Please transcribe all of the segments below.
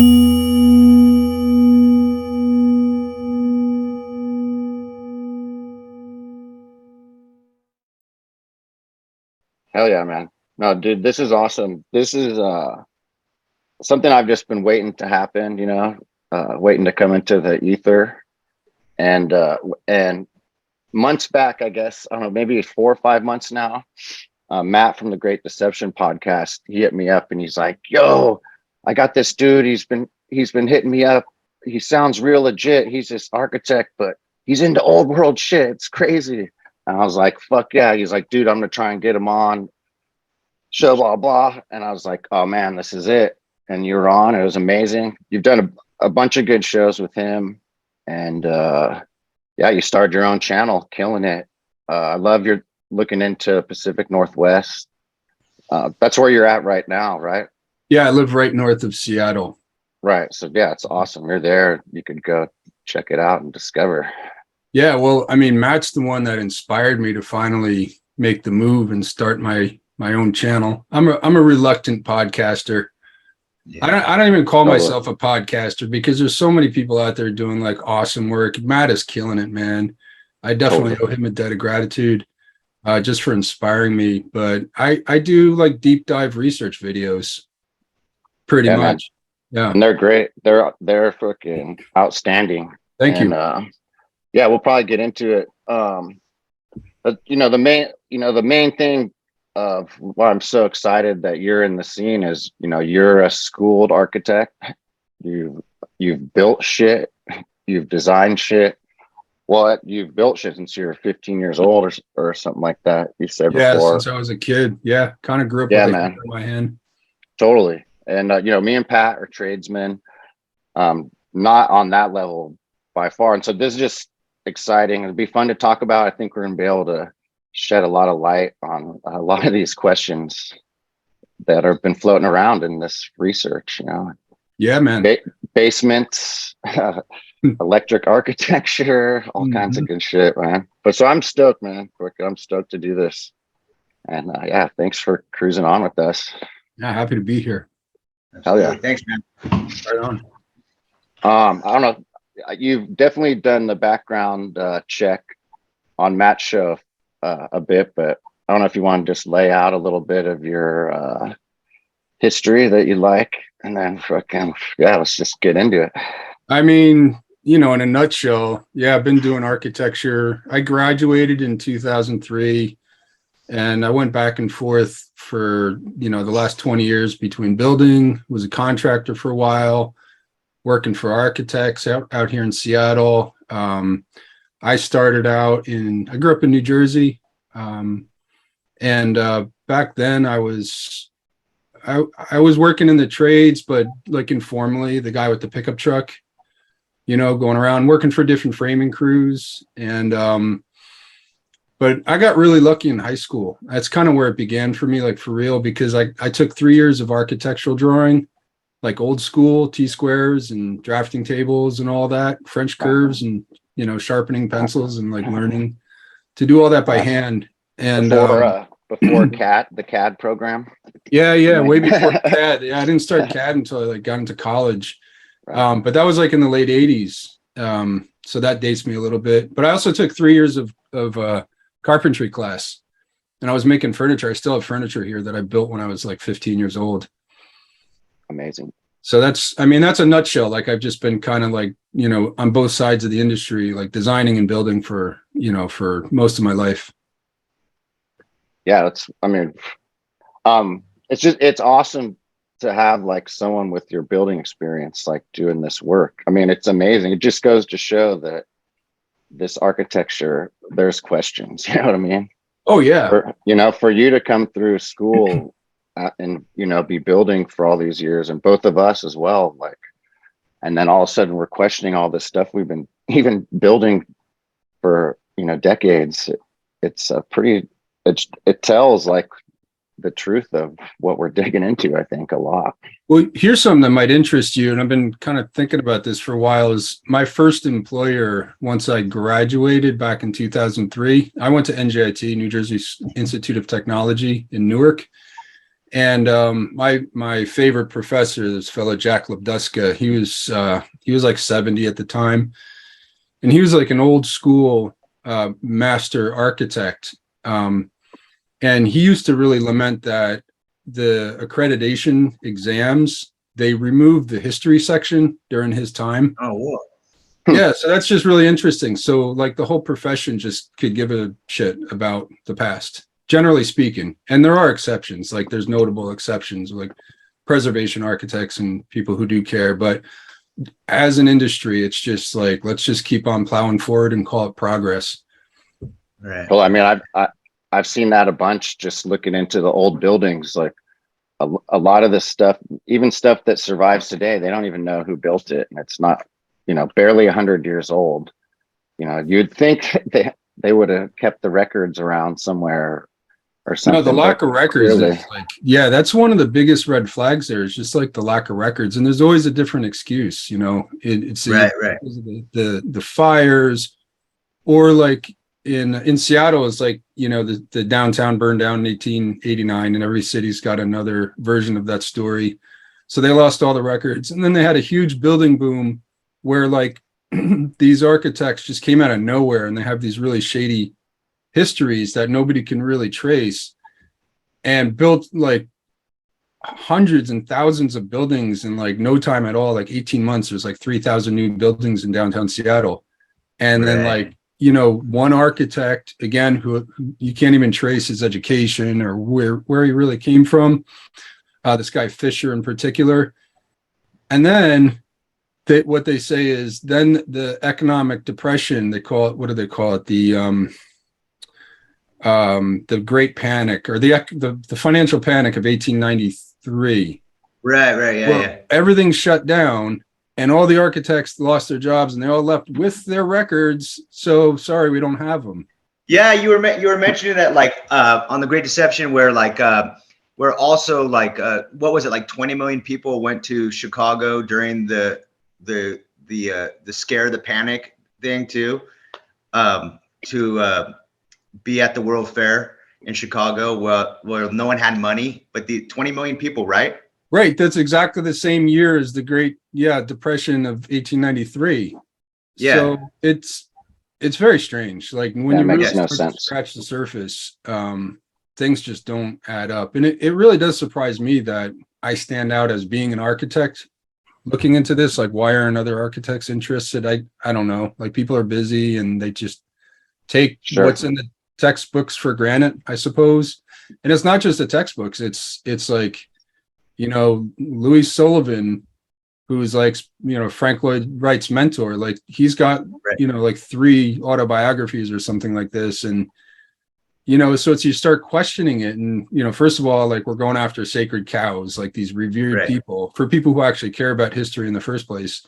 Hell yeah, man. No, dude, this is awesome. This is something I've just been waiting to happen, waiting to come into the ether. And months back, I guess, I don't know, maybe 4 or 5 months now, Matt from the Great Deception podcast, he hit me up and he's like, "Yo, I got this dude. He's been hitting me up. He sounds real legit. He's this architect, but he's into old world shit. It's crazy." And I was like, "Fuck yeah." He's like, "Dude, I'm gonna try and get him on show, blah blah." And I was like, "Oh man, this is it." And you were on. It was amazing. You've done a bunch of good shows with him, and yeah, you started your own channel, killing it. I love your looking into Pacific Northwest. That's where you're at right now, right? Yeah, I live right north of Seattle. Right. So yeah, it's awesome. You're there. You could go check it out and discover. Yeah, well, I mean, Matt's the one that inspired me to finally make the move and start my own channel. I'm a reluctant podcaster. Yeah. I don't even call myself a podcaster because there's so many people out there doing like awesome work. Matt is killing it, man. I definitely owe him a debt of gratitude just for inspiring me. But I do like deep dive research videos pretty much. Man. Yeah. And they're great. They're freaking outstanding. Thank you. Yeah, we'll probably get into it. But the main thing of why I'm so excited that you're in the scene is, you're a schooled architect. You've built shit. You've designed shit. Well, you've built shit since you were 15 years old or something like that. You said before. Yeah, since I was a kid. Yeah, kind of grew up with man. In my hand. Totally. And me and Pat are tradesmen. Not on that level by far. And so this is just exciting. It'll be fun to talk about. I think we're gonna be able to shed a lot of light on a lot of these questions that have been floating around in this research. Yeah, man. Basements, electric architecture, all kinds of good shit, man. But so I'm stoked, man. I'm stoked to do this. And yeah, thanks for cruising on with us. Yeah, happy to be here. Hell yeah. Thanks, man. Right on. I don't know. You've definitely done the background check on Matt's show a bit, but I don't know if you want to just lay out a little bit of your history that you like, and then let's just get into it. I mean, in a nutshell, yeah, I've been doing architecture. I graduated in 2003, and I went back and forth for the last 20 years between building, was a contractor for a while, working for architects out here in Seattle. I started out I grew up in New Jersey. And back then I was working in the trades, but like informally, the guy with the pickup truck, going around working for different framing crews. And, but I got really lucky in high school. That's kind of where it began for me, like for real, because I took 3 years of architectural drawing, like old school T-squares and drafting tables and all that, French curves and, sharpening pencils and like learning to do all that by hand. And before CAD, the CAD program. Yeah, way before CAD. Yeah, I didn't start CAD until I got into college. Right. But that was like in the late 80s. So that dates me a little bit. But I also took 3 years of carpentry class, and I was making furniture. I still have furniture here that I built when I was like 15 years old. Amazing. So that's a nutshell. Like I've just been kind of like, on both sides of the industry, like designing and building for most of my life. Yeah, it's awesome to have like someone with your building experience, like doing this work. It's amazing. It just goes to show that this architecture, there's questions, you know what I mean? Oh yeah. For you to come through school and be building for all these years, and both of us as well, like, and then all of a sudden we're questioning all this stuff we've been even building for decades. It tells like the truth of what we're digging into, I think, a lot. Well, here's something that might interest you, and I've been kind of thinking about this for a while. Is my first employer, once I graduated back in 2003, I went to NJIT, New Jersey Institute of Technology in Newark. And my favorite professor, this fellow Jack Lebduska, he was like 70 at the time, and he was like an old school master architect. And he used to really lament that the accreditation exams, they removed the history section during his time. Oh, whoa. Yeah, so that's just really interesting. So like the whole profession just could give a shit about the past, generally speaking. And there are exceptions, like there's notable exceptions, like preservation architects and people who do care. But as an industry, it's just like, let's just keep on plowing forward and call it progress. Right. Well, I mean, I've seen that a bunch, just looking into the old buildings. Like a lot of the stuff, even stuff that survives today, they don't even know who built it, and it's not, barely 100 years old. You'd think they would have kept the records around somewhere or something. No, the lack of records clearly. is like, yeah, that's one of the biggest red flags there, is just like the lack of records. And there's always a different excuse, it's Right. the fires, or like in Seattle, it's like, the downtown burned down in 1889, and every city's got another version of that story. So they lost all the records. And then they had a huge building boom where like these architects just came out of nowhere, and they have these really shady histories that nobody can really trace, and built like hundreds and thousands of buildings in like no time at all. Like 18 months, there's like 3,000 new buildings in downtown Seattle. And then like, one architect, again, who you can't even trace his education or where he really came from, this guy Fisher in particular. And then what they say is, then the economic depression, they call it, what do they call it? The Great Panic, or the financial panic of 1893. Right. Yeah. Everything shut down, and all the architects lost their jobs, and they all left with their records. So sorry, we don't have them. Yeah, you were mentioning that like on the Great Deception, where like where also like what was it, like 20 million people went to Chicago during the scare, the panic thing too, to be at the World Fair in Chicago, where no one had money, but the 20 million people, right? Right. That's exactly the same year as the Great Depression of 1893. Yeah. So it's very strange. Like when you really start to scratch the surface, things just don't add up. And it really does surprise me that I stand out as being an architect looking into this. Like, why aren't other architects interested? I don't know. Like, people are busy and they just take what's in the textbooks for granted, I suppose. And it's not just the textbooks. It's like, Louis Sullivan, who's like, Frank Lloyd Wright's mentor, like he's got, like 3 autobiographies or something like this. And, so you start questioning it. And, first of all, like, we're going after sacred cows, like these revered people, for people who actually care about history in the first place.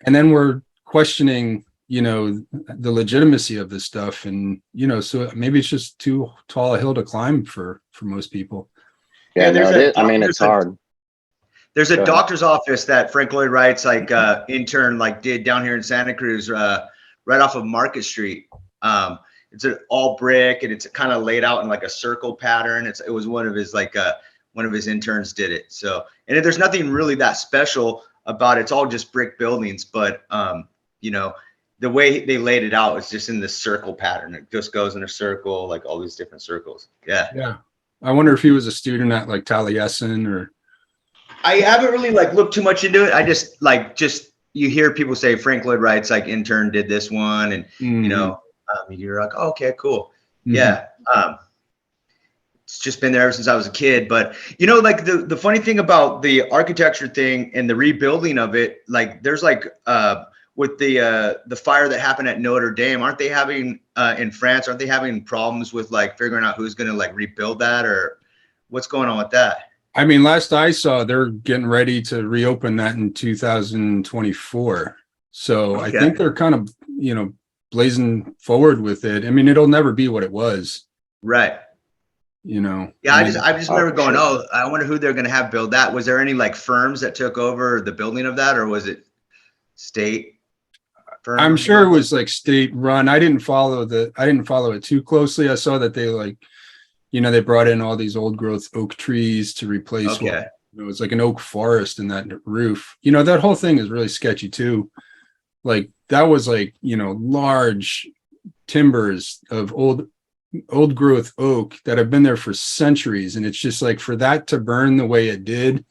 And then we're questioning, the legitimacy of this stuff. And, so maybe it's just too tall a hill to climb for most people. Yeah, it's hard. There's a doctor's office that Frank Lloyd Wright's like intern like did down here in Santa Cruz, right off of Market Street. It's an all brick, and it's kind of laid out in like a circle pattern. It was one of his one of his interns did it. So, and there's nothing really that special about it. It's all just brick buildings, but the way they laid it out is just in this circle pattern. It just goes in a circle, like all these different circles. Yeah. I wonder if he was a student at like Taliesin, or. I haven't really like looked too much into it. I just you hear people say Frank Lloyd Wright's like intern did this one, and you're like, oh, okay, cool. Yeah. It's just been there ever since I was a kid. But like the funny thing about the architecture thing and the rebuilding of it, like there's like with the fire that happened at Notre Dame, aren't they having in France, aren't they having problems with like figuring out who's going to like rebuild that, or what's going on with that? I mean, last I saw, they're getting ready to reopen that in 2024. So I think they're kind of, blazing forward with it. I mean, it'll never be what it was. Right. Yeah, I just remember going, oh, I wonder who they're going to have build that. Was there any like firms that took over the building of that, or was it state? I'm sure it was like state run. I didn't follow it too closely. I saw that they like, you know, they brought in all these old growth oak trees to replace Okay. it was like an oak forest in that roof. You know, that whole thing is really sketchy too. Like that was like, you know, large timbers of old growth oak that have been there for centuries. And it's just like for that to burn the way it did,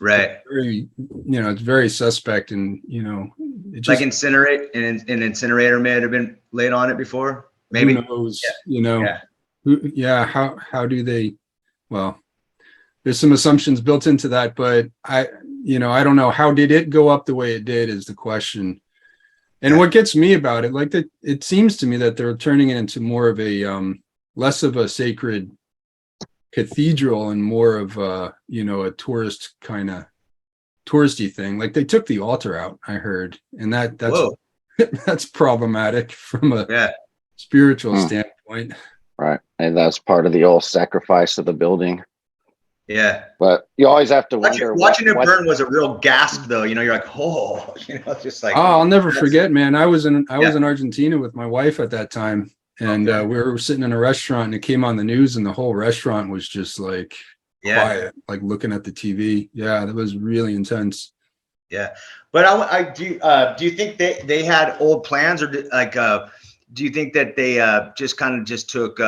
Right. very, you know, it's very suspect. And, you know, it Like just, incinerate, an incinerator may have been laid on it before. Maybe. who knows, Yeah. you know, Yeah. yeah. How do they, well, there's some assumptions built into that, but you know, I don't know. How did it go up the way it did is the question. And Yeah. what gets me about it, like that, it seems to me that they're turning it into more of a, less of a sacred cathedral and more of a, you know, a tourist kind of touristy thing. Like they took the altar out, I heard, and that's Whoa. that's problematic from a Yeah. spiritual standpoint. Right. And that's part of the old sacrifice of the building. Yeah. But you always have to wonder Watching it what burn was a real gasp, though. You know, you're like, oh, you know, just like. Oh, I'll never that's- forget, man. I was in Yeah. Argentina with my wife at that time, and Okay. we were sitting in a restaurant, and it came on the news, and the whole restaurant was just like Yeah. quiet, like looking at the TV. Yeah, that was really intense. Yeah. But I do you think they had old plans, or do you think that they just took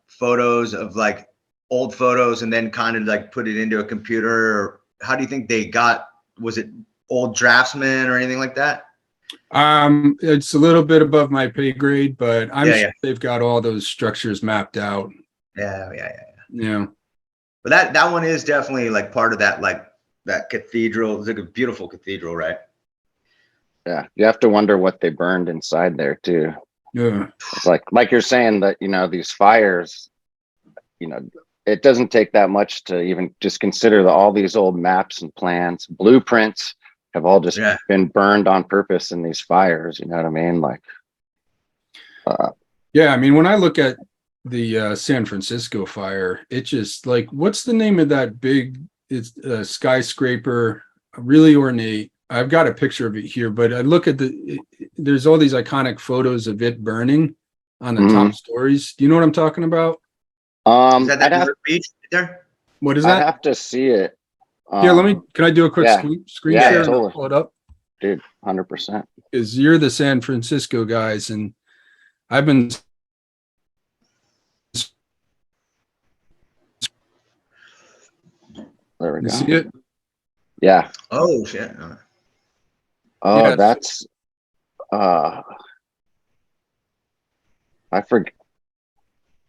photos of like old photos and then kind of like put it into a computer? Or how do you think they got, was it old draftsmen or anything like that? It's a little bit above my pay grade, but I'm Yeah, sure they've got all those structures mapped out. Yeah. Yeah. But that one is definitely like part of that, like that cathedral. It's like a beautiful cathedral, right? Yeah. You have to wonder what they burned inside there too. Yeah. It's like you're saying that, you know, these fires, you know, it doesn't take that much to even just consider all these old maps and plans, blueprints have all just been burned on purpose in these fires. You know what I mean? Like, yeah. I mean, when I look at the San Francisco fire, it just like, what's the name of that big, it's a skyscraper, really ornate. I've got a picture of it here, but I look at there's all these iconic photos of it burning on the top stories. Do you know what I'm talking about? Is that North Beach there? What is that? I'd have to see it. Here, can I do a quick screen share and totally. pull it up? Dude, 100%. Because you're the San Francisco guys, and I've been. There we go. See it? Yeah. Oh shit. Oh, Yeah, that's I forget.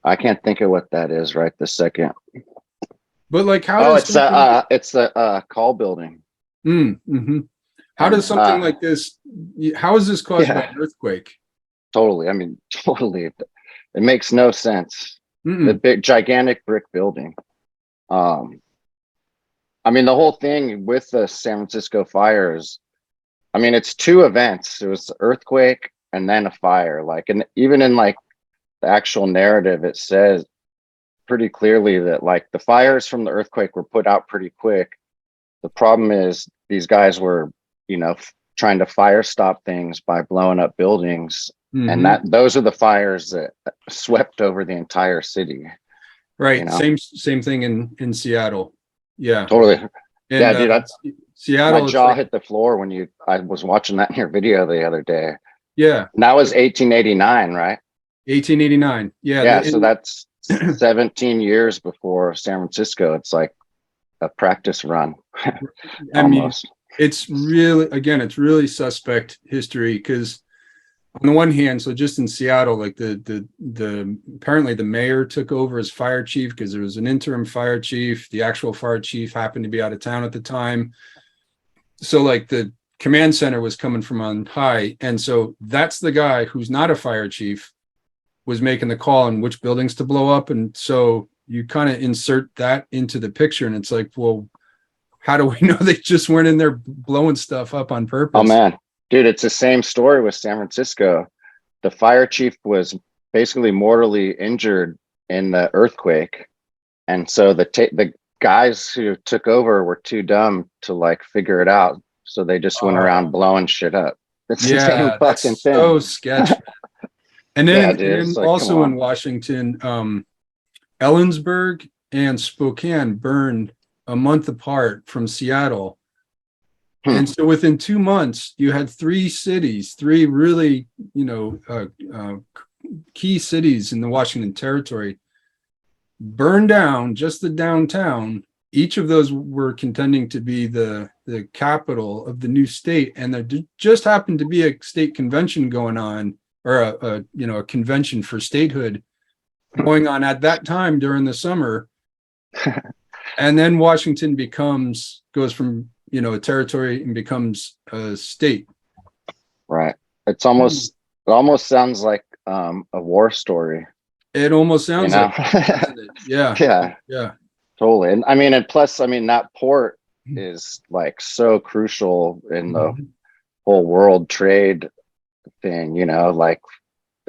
I can't think of what that is right this second. But like, how? Oh, does it's the call building. How does something like this? How is this caused by an earthquake? Totally. I mean, totally. It makes no sense. The big, gigantic brick building. I mean, the whole thing with the San Francisco fires. I mean, it's two events. It was the earthquake and then a fire. Like, and even in like the actual narrative, it says pretty clearly that like the fires from the earthquake were put out pretty quick. The problem is these guys were, you know, trying to fire stop things by blowing up buildings, and those are the fires that swept over the entire city. Right. You know? Same thing in Seattle. Yeah. Totally. And, yeah, dude. Seattle. My jaw hit the floor when I was watching that in your video the other day. Yeah. And that was 1889, right? 1889. Yeah. Yeah. So that's 17 years before San Francisco. It's like a practice run. I mean, it's really suspect history, because on the one hand, so just in Seattle, like the apparently the mayor took over as fire chief because there was an interim fire chief. The actual fire chief happened to be out of town at the time. So like the command center was coming from on high. And so that's the guy who's not a fire chief was making the call on which buildings to blow up. And so you kind of insert that into the picture, and it's like, well, how do we know they just weren't in there blowing stuff up on purpose? Oh man, dude, it's the same story with San Francisco. The fire chief was basically mortally injured in the earthquake. And so the guys who took over were too dumb to like figure it out. So they just went around blowing shit up. It's the same fucking thing. So sketchy. And then, dude, and like, also in Washington, Ellensburg and Spokane burned a month apart from Seattle. And so within 2 months, you had three cities, three really, key cities in the Washington Territory burned down, just the downtown. Each of those were contending to be the capital of the new state. And there just happened to be a state convention going on, or a convention for statehood going on at that time during the summer. And then Washington goes from, a territory and becomes a state. Right. It almost sounds like a war story. It almost sounds like it, doesn't it? Yeah. Yeah. Totally. And plus, that port is like so crucial in the whole world trade thing, like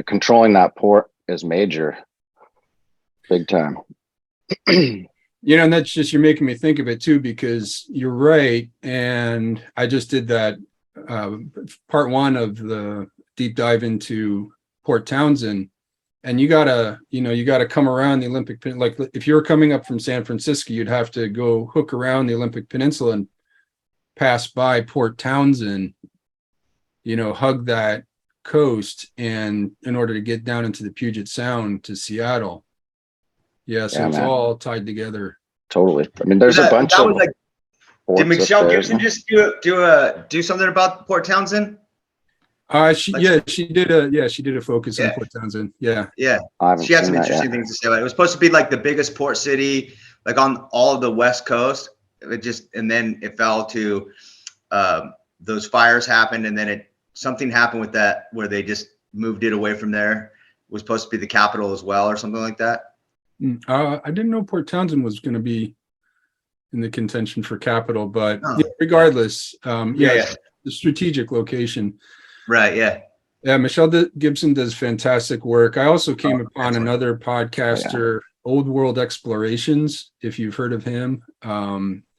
controlling that port is major, big time. And that's just, you're making me think of it too, because you're right. And I just did that part one of the deep dive into Port Townsend. And you gotta come around the Olympic Peninsula. Like if you're coming up from San Francisco, you'd have to go hook around the Olympic Peninsula and pass by Port Townsend, hug that coast, and in order to get down into the Puget Sound to Seattle. Yeah, so it's all tied together. Totally. There's a bunch of. Did Michelle Gibson just do something about Port Townsend? She did a focus on Port Townsend. Yeah. She had some interesting things to say about it. It was supposed to be like the biggest port city, like on all of the West Coast. And then it fell to those fires happened, and then something happened with that where they just moved it away from there. It was supposed to be the capital as well, or something like that. I didn't know Port Townsend was going to be in the contention for capital, but regardless, the strategic location. Right. Yeah. Yeah. Michelle Gibson does fantastic work. I also came upon another podcaster, Old World Explorations, if you've heard of him.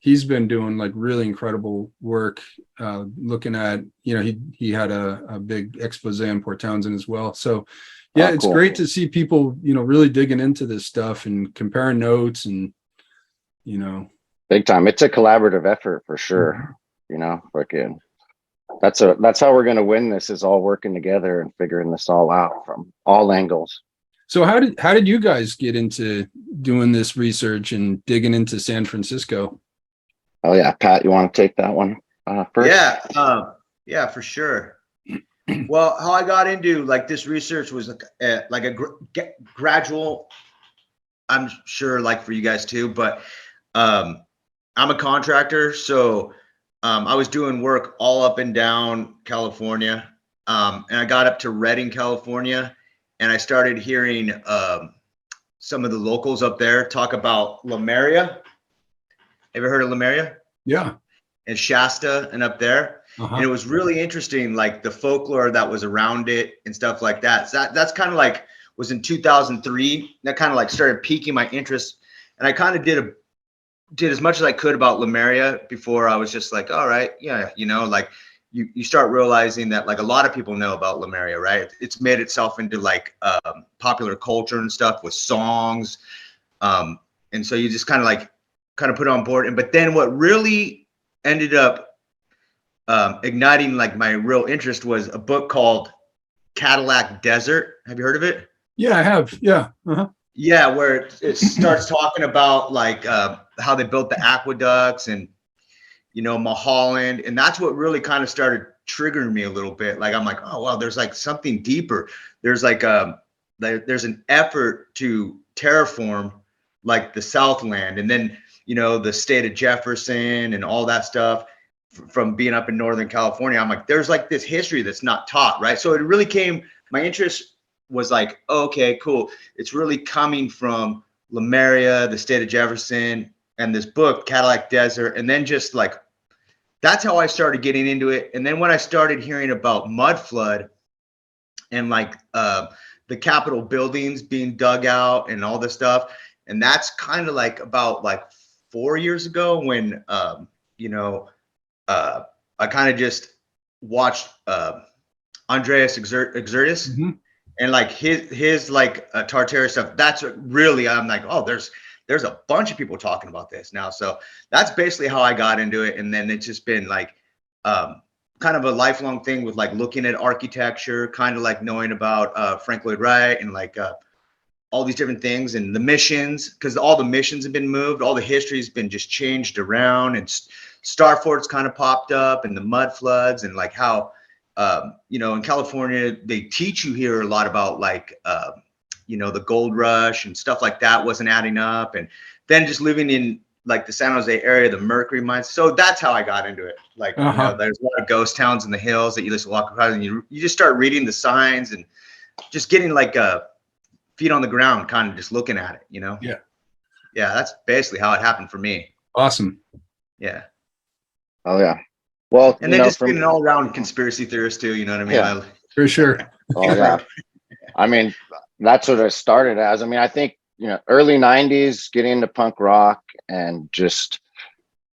He's been doing like really incredible work, looking at, he had a big expose on Port Townsend as well. So it's cool. Great to see people, really digging into this stuff and comparing notes and, big time. It's a collaborative effort for sure. Freaking. That's how we're going to win this, is all working together and figuring this all out from all angles. So how did you guys get into doing this research and digging into San Francisco? Oh yeah, Pat, you want to take that one first? Yeah, for sure. Well, how I got into this research was like a gradual, I'm sure, like for you guys too, but I'm a contractor, so I was doing work all up and down California, and I got up to Redding, California, and I started hearing some of the locals up there talk about Lemuria. Ever heard of Lemuria? Yeah. And Shasta and up there. And it was really interesting, like the folklore that was around it and stuff like that. So that's kind of like was in 2003. That kind of like started piquing my interest, and I kind of did as much as I could about Lemuria before I was just like, all right, yeah, like you start realizing that like a lot of people know about Lemuria, right? It's made itself into like popular culture and stuff with songs, and so you just kind of put it on board. But then what really ended up igniting like my real interest was a book called Cadillac Desert. Have you heard of it? Yeah, I have. Yeah. Yeah, where it starts talking about like how they built the aqueducts and Mulholland, and that's what really kind of started triggering me a little bit. Like I'm like, oh wow, there's like something deeper. There's like there's an effort to terraform like the Southland, and then the state of Jefferson and all that stuff from being up in Northern California. I'm like, there's like this history that's not taught, right? So it really my interest was like, oh, okay, cool. It's really coming from Lemuria, the state of Jefferson, and this book, Cadillac Desert. And then just like, that's how I started getting into it. And then when I started hearing about mud flood and like the Capitol buildings being dug out and all this stuff, and that's kind of like about like 4 years ago when, I kind of just watched Andreas Exertus, And like his like Tartary stuff, that's what really, I'm like, oh, there's a bunch of people talking about this now. So that's basically how I got into it. And then it's just been like kind of a lifelong thing with like looking at architecture, kind of like knowing about Frank Lloyd Wright and like all these different things and the missions, because all the missions have been moved, all the history's been just changed around, and Starfort's kind of popped up, and the mud floods, and like how you know, in California they teach you here a lot about like you know, the gold rush and stuff like that wasn't adding up, and then just living in like the San Jose area, the mercury mines. So that's how I got into it. Like, you know, there's a lot of ghost towns in the hills that you just walk across, and you just start reading the signs and just getting like feet on the ground, kind of just looking at it, you know? Yeah. Yeah, that's basically how it happened for me. Awesome. Yeah. Oh yeah. Well, and then just being an all-around conspiracy theorist too, you know what I mean? Yeah, for sure. Oh yeah. I mean, that's what it started as. I mean, I think, you know, early 90s, getting into punk rock and just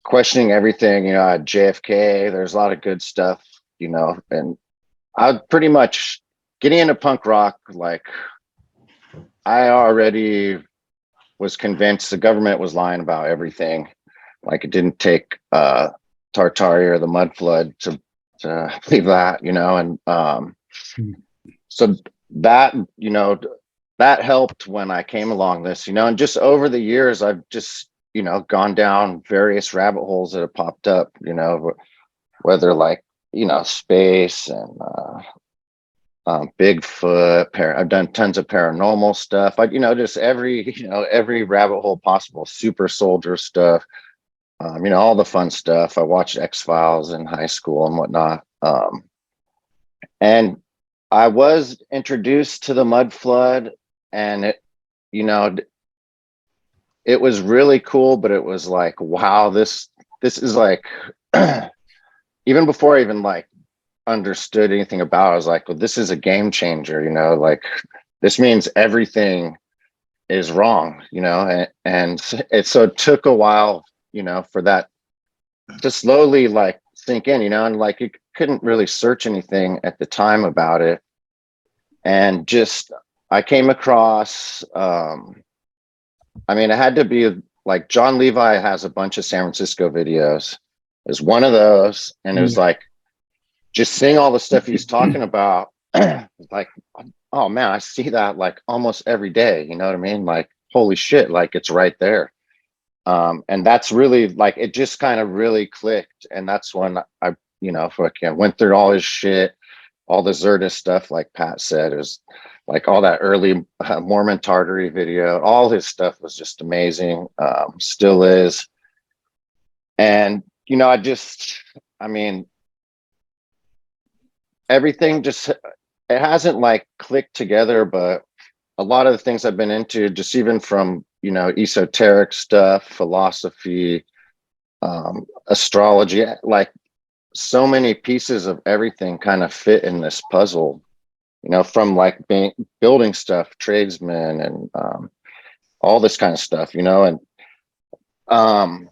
questioning everything, you know, at JFK, there's a lot of good stuff, you know, and I pretty much getting into punk rock, like I already was convinced the government was lying about everything. Like it didn't take Tartary or the mud flood to believe that, you know, and so that, you know, that helped when I came along this, you know, and just over the years, I've just, you know, gone down various rabbit holes that have popped up, you know, whether like, you know, space and Bigfoot, I've done tons of paranormal stuff. You know, just every, you know, every rabbit hole possible, super soldier stuff, you know, all the fun stuff. I watched X-Files in high school and whatnot. And I was introduced to the mud flood, and it, you know, it was really cool, but it was like, wow, this is like, even before I even like understood anything about it, I was like, well, this is a game changer, you know, like this means everything is wrong, you know, and so it took a while, you know, for that to slowly like sink in, you know, and like you couldn't really search anything at the time about it. And just I came across I mean, it had to be like John Levi has a bunch of San Francisco videos. There's one of those, and it was like just seeing all the stuff he's talking about, like, oh man, I see that like almost every day, you know what I mean? Like, holy shit, like it's right there. And that's really like it just kind of really clicked. And that's when I, you know, fucking went through all his shit, all the Zertis stuff, like Pat said, it was like all that early Mormon Tartary video, all his stuff was just amazing, still is. And, you know, I mean, everything just, it hasn't like clicked together, but a lot of the things I've been into, just even from, you know, esoteric stuff, philosophy, astrology, like so many pieces of everything kind of fit in this puzzle, you know, from like building stuff, tradesmen, and all this kind of stuff, you know. And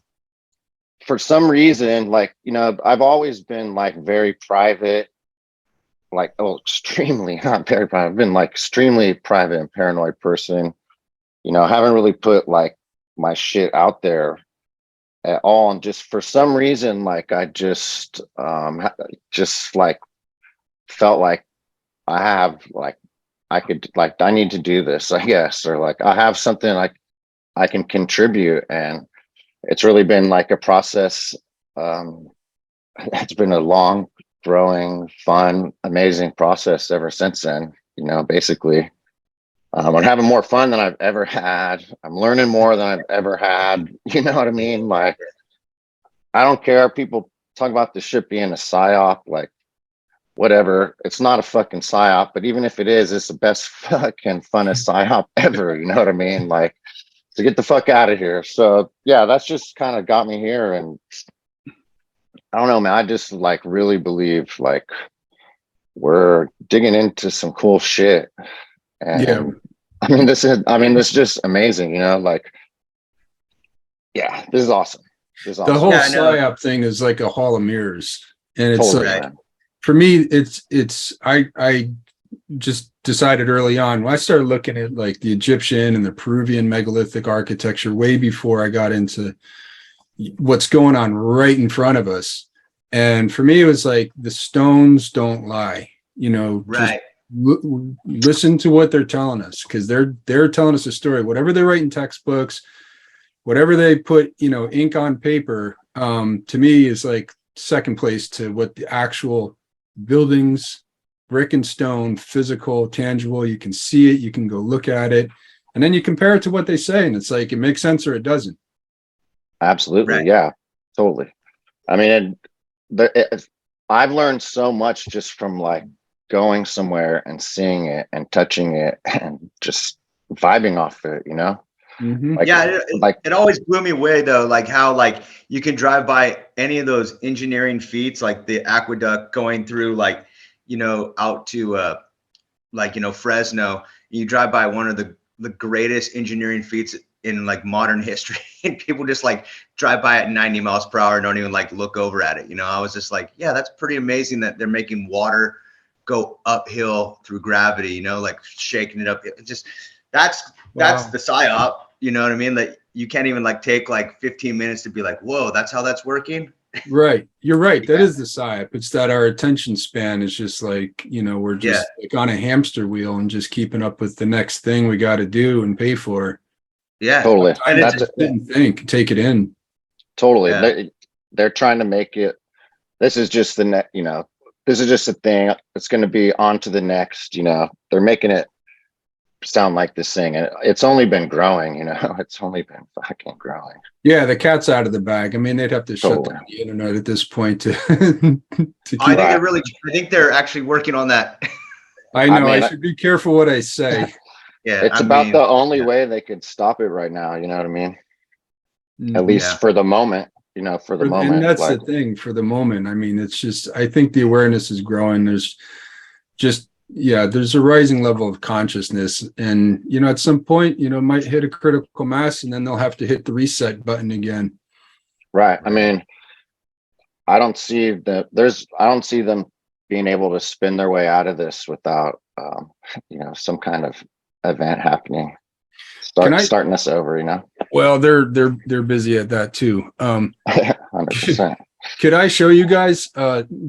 for some reason, like, you know, I've always been like very private, like, oh, extremely, not very private, I've been like extremely private and paranoid person, you know. I haven't really put like my shit out there at all, and just for some reason, like I just like felt like I have like I could like I need to do this, I guess, or like I have something like I can contribute. And it's really been like a process. It's been a long, growing, fun, amazing process ever since then, you know. Basically, I'm having more fun than I've ever had. I'm learning more than I've ever had, you know what I mean? Like, I don't care, people talk about the shit being a psyop, like whatever, it's not a fucking psyop, but even if it is, it's the best fucking funnest psyop ever, you know what I mean? Like, to get the fuck out of here. So yeah, that's just kind of got me here. And I don't know, man, I just like really believe like we're digging into some cool shit. And Yeah. I mean, this is just amazing, you know, like, yeah, this is awesome. This is awesome. The whole Yeah, I know. psyop thing is like a hall of mirrors. And it's Totally, like, man. for me, it's I just decided early on. When I started looking at like the Egyptian and the Peruvian megalithic architecture way before I got into what's going on right in front of us. And for me, it was like the stones don't lie. Just Right. listen to what they're telling us, because they're telling us a story. Whatever they write in textbooks, whatever they put, ink on paper, to me is like second place to what the actual buildings, brick and stone, physical, tangible. You can see it, you can go look at it, and then you compare it to what they say, and it's like it makes sense or it doesn't. Absolutely. Right. Yeah, totally. I mean, I've learned so much just from like going somewhere and seeing it and touching it and just vibing off it, Mm-hmm. Like, Yeah, like, it always blew me away though, like how like you can drive by any of those engineering feats, like the aqueduct going through like, out to like, Fresno. You drive by one of the greatest engineering feats in like modern history, and people just like drive by at 90 miles per hour and don't even like look over at it. I was just like, yeah, that's pretty amazing that they're making water go uphill through gravity, like shaking it up. It just that's Wow. the psyop, you know what I mean? That you can't even like take like 15 minutes to be like, whoa, that's how that's working. Right. You're right. That Yeah. is the psyop. It's that our attention span is just like, we're just like on a hamster wheel and just keeping up with the next thing we got to do and pay for. Yeah. totally. And I it's just didn't think, take it in. Totally. Yeah. They're trying to make it. This is just this is just a thing. It's going to be on to the next. They're making it sound like this thing, and it's only been growing. It's only been fucking growing. Yeah, the cat's out of the bag. I mean, they'd have to shut Totally. down the internet at this point to keep. I think Right. I think they're actually working on that. I know I I mean, should be careful what I say. Yeah. it's I about mean, the only yeah. way they could stop it right now. You know what I mean? At Mhm. least Yeah. for the moment. For the And moment. that's Like, the thing for the moment. I mean, it's just, I think the awareness is growing. There's just, yeah, there's a rising level of consciousness. And, at some point, might hit a critical mass, and then they'll have to hit the reset button again. right. I mean, I don't see them being able to spin their way out of this without, some kind of event happening, starting us over, Well, they're busy at that too. 100%. Could I show you guys,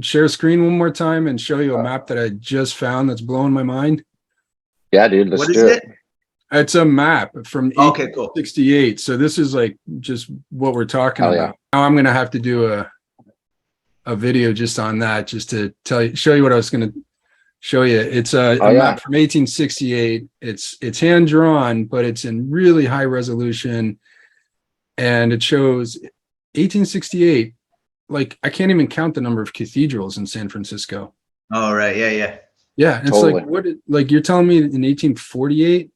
share screen one more time and show you a map that I just found that's blowing my mind? Yeah, dude, let's What is do it? It's a map from Okay, cool. 1868. So this is like just what we're talking Hell about. yeah. Now I'm going to have to do a video just on that, just to show you what I was going to show you. It's a map from 1868. It's hand drawn, but it's in really high resolution, and it shows 1868. Like, I can't even count the number of cathedrals in San Francisco. Oh, right. Yeah, yeah. Yeah, it's Totally. like, like you're telling me in 1848,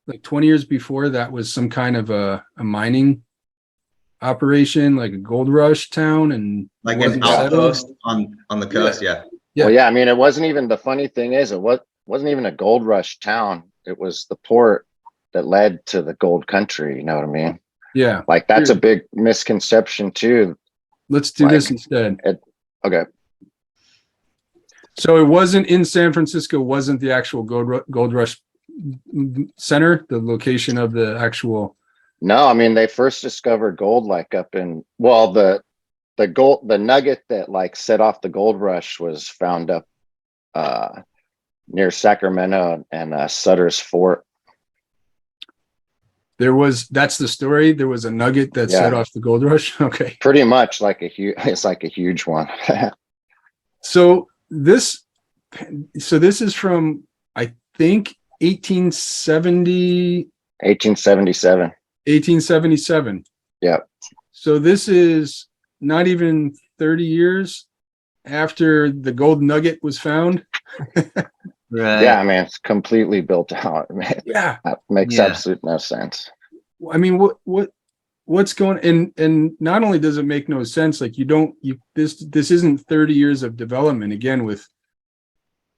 like 20 years before, that was some kind of a mining operation, like a gold rush town, and Like wasn't an outpost settled. on the coast. Yeah. Yeah. Well, yeah, I mean, it wasn't even, the funny thing is, wasn't even a gold rush town. It was the port that led to the gold country. You know what I mean? Yeah. Like, that's Here, a big misconception too. let's do this instead. Okay. So it wasn't in San Francisco, wasn't the actual gold rush center, the location of the actual. No, I mean, they first discovered gold like up in, well, the nugget that like set off the gold rush was found up near Sacramento and Sutter's Fort. That's the story. There was a nugget that set off the gold rush. Okay. Pretty much like it's like a huge one. So this is from, I think, 1870. 1877. 1877. Yeah. So this is not even 30 years after the gold nugget was found. Right. Yeah, I mean, it's completely built out. Yeah. That makes absolute no sense. I mean, what's going, and not only does it make no sense, like this isn't 30 years of development again with,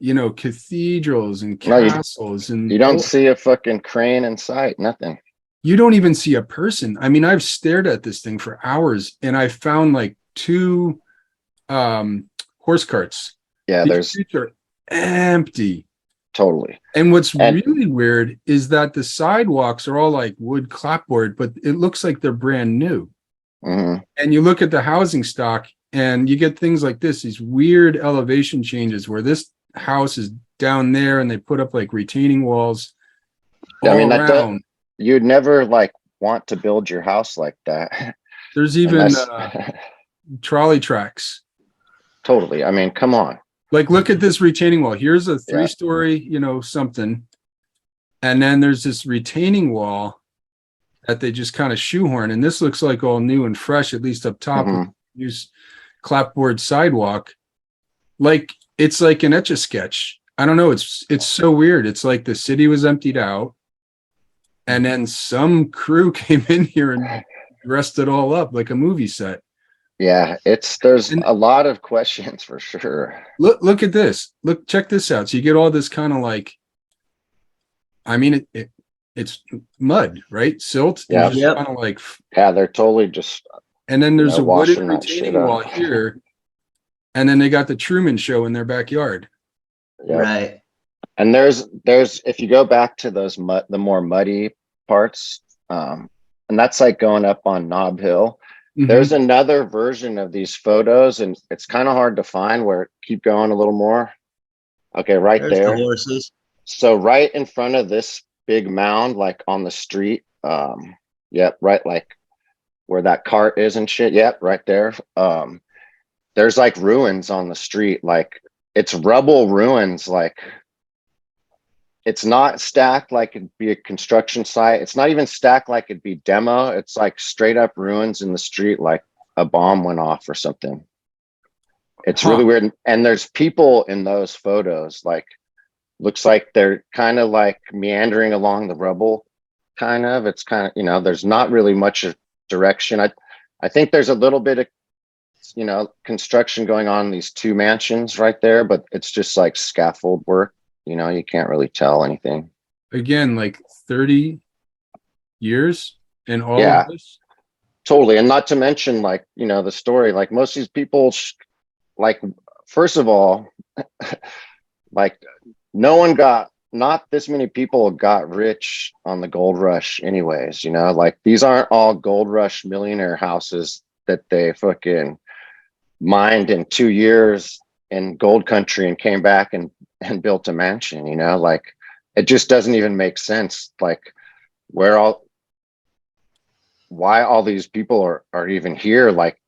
cathedrals and castles, and you don't see a fucking crane in sight, nothing. You don't even see a person. I mean, I've stared at this thing for hours, and I found like 2 horse carts. Yeah, These streets are empty. totally. And what's And really weird is that the sidewalks are all like wood clapboard, but it looks like they're brand new. mhm. And you look at the housing stock and you get things like this, these weird elevation changes where this house is down there and they put up like retaining walls I all mean, around. you'd never like want to build your house like that. There's even Unless trolley tracks. totally. I mean, come on. Like, look at this retaining wall. Here's a Yeah. 3-story, you know, something. And then there's this retaining wall that they just kind of shoehorn. And this looks like all new and fresh, at least up top. Mhm. Use clapboard sidewalk. Like, it's like an Etch-a-Sketch. I don't know. It's so weird. It's like the city was emptied out. And then some crew came in here and dressed it all up like a movie set. Yeah, there's And a lot of questions for sure. look at this. Look, check this out. So you get all this kind of like, I mean, it's mud, right? Silt. Yeah. Just kind of like, Yeah, they're totally just and then there's a wooden washing that shit retaining wall up. here. And then they got the Truman Show in their backyard. Yep. Right. And there's if you go back to those the more muddy parts, and that's like going up on Nob Hill. Mhm. There's another version of these photos, and it's kind of hard to find. Where keep going a little more. Okay, right There's there. the horses. So right in front of this big mound, like on the street, yep, right, like where that cart is and shit. Yep, right there. There's like ruins on the street, like it's rubble ruins, like it's not stacked like it'd be a construction site. It's not even stacked like it'd be demo. It's like straight up ruins in the street, like a bomb went off or something. It's really weird. And there's people in those photos, like looks like they're kind of like meandering along the rubble, kind of. It's kind of, you know, there's not really much direction. I think there's a little bit of, you know, construction going on in these two mansions right there, but it's just like scaffold work. You know, you can't really tell anything. Again, like 30 years in all Yeah. of this. Totally. And not to mention, like, you know, the story, like most of these people, like, first of all, like not this many people got rich on the gold rush anyways, you know, like these aren't all gold rush millionaire houses that they fucking mined in 2 years in gold country and came back and built a mansion, you know, like it just doesn't even make sense. Like why all these people are even here. Like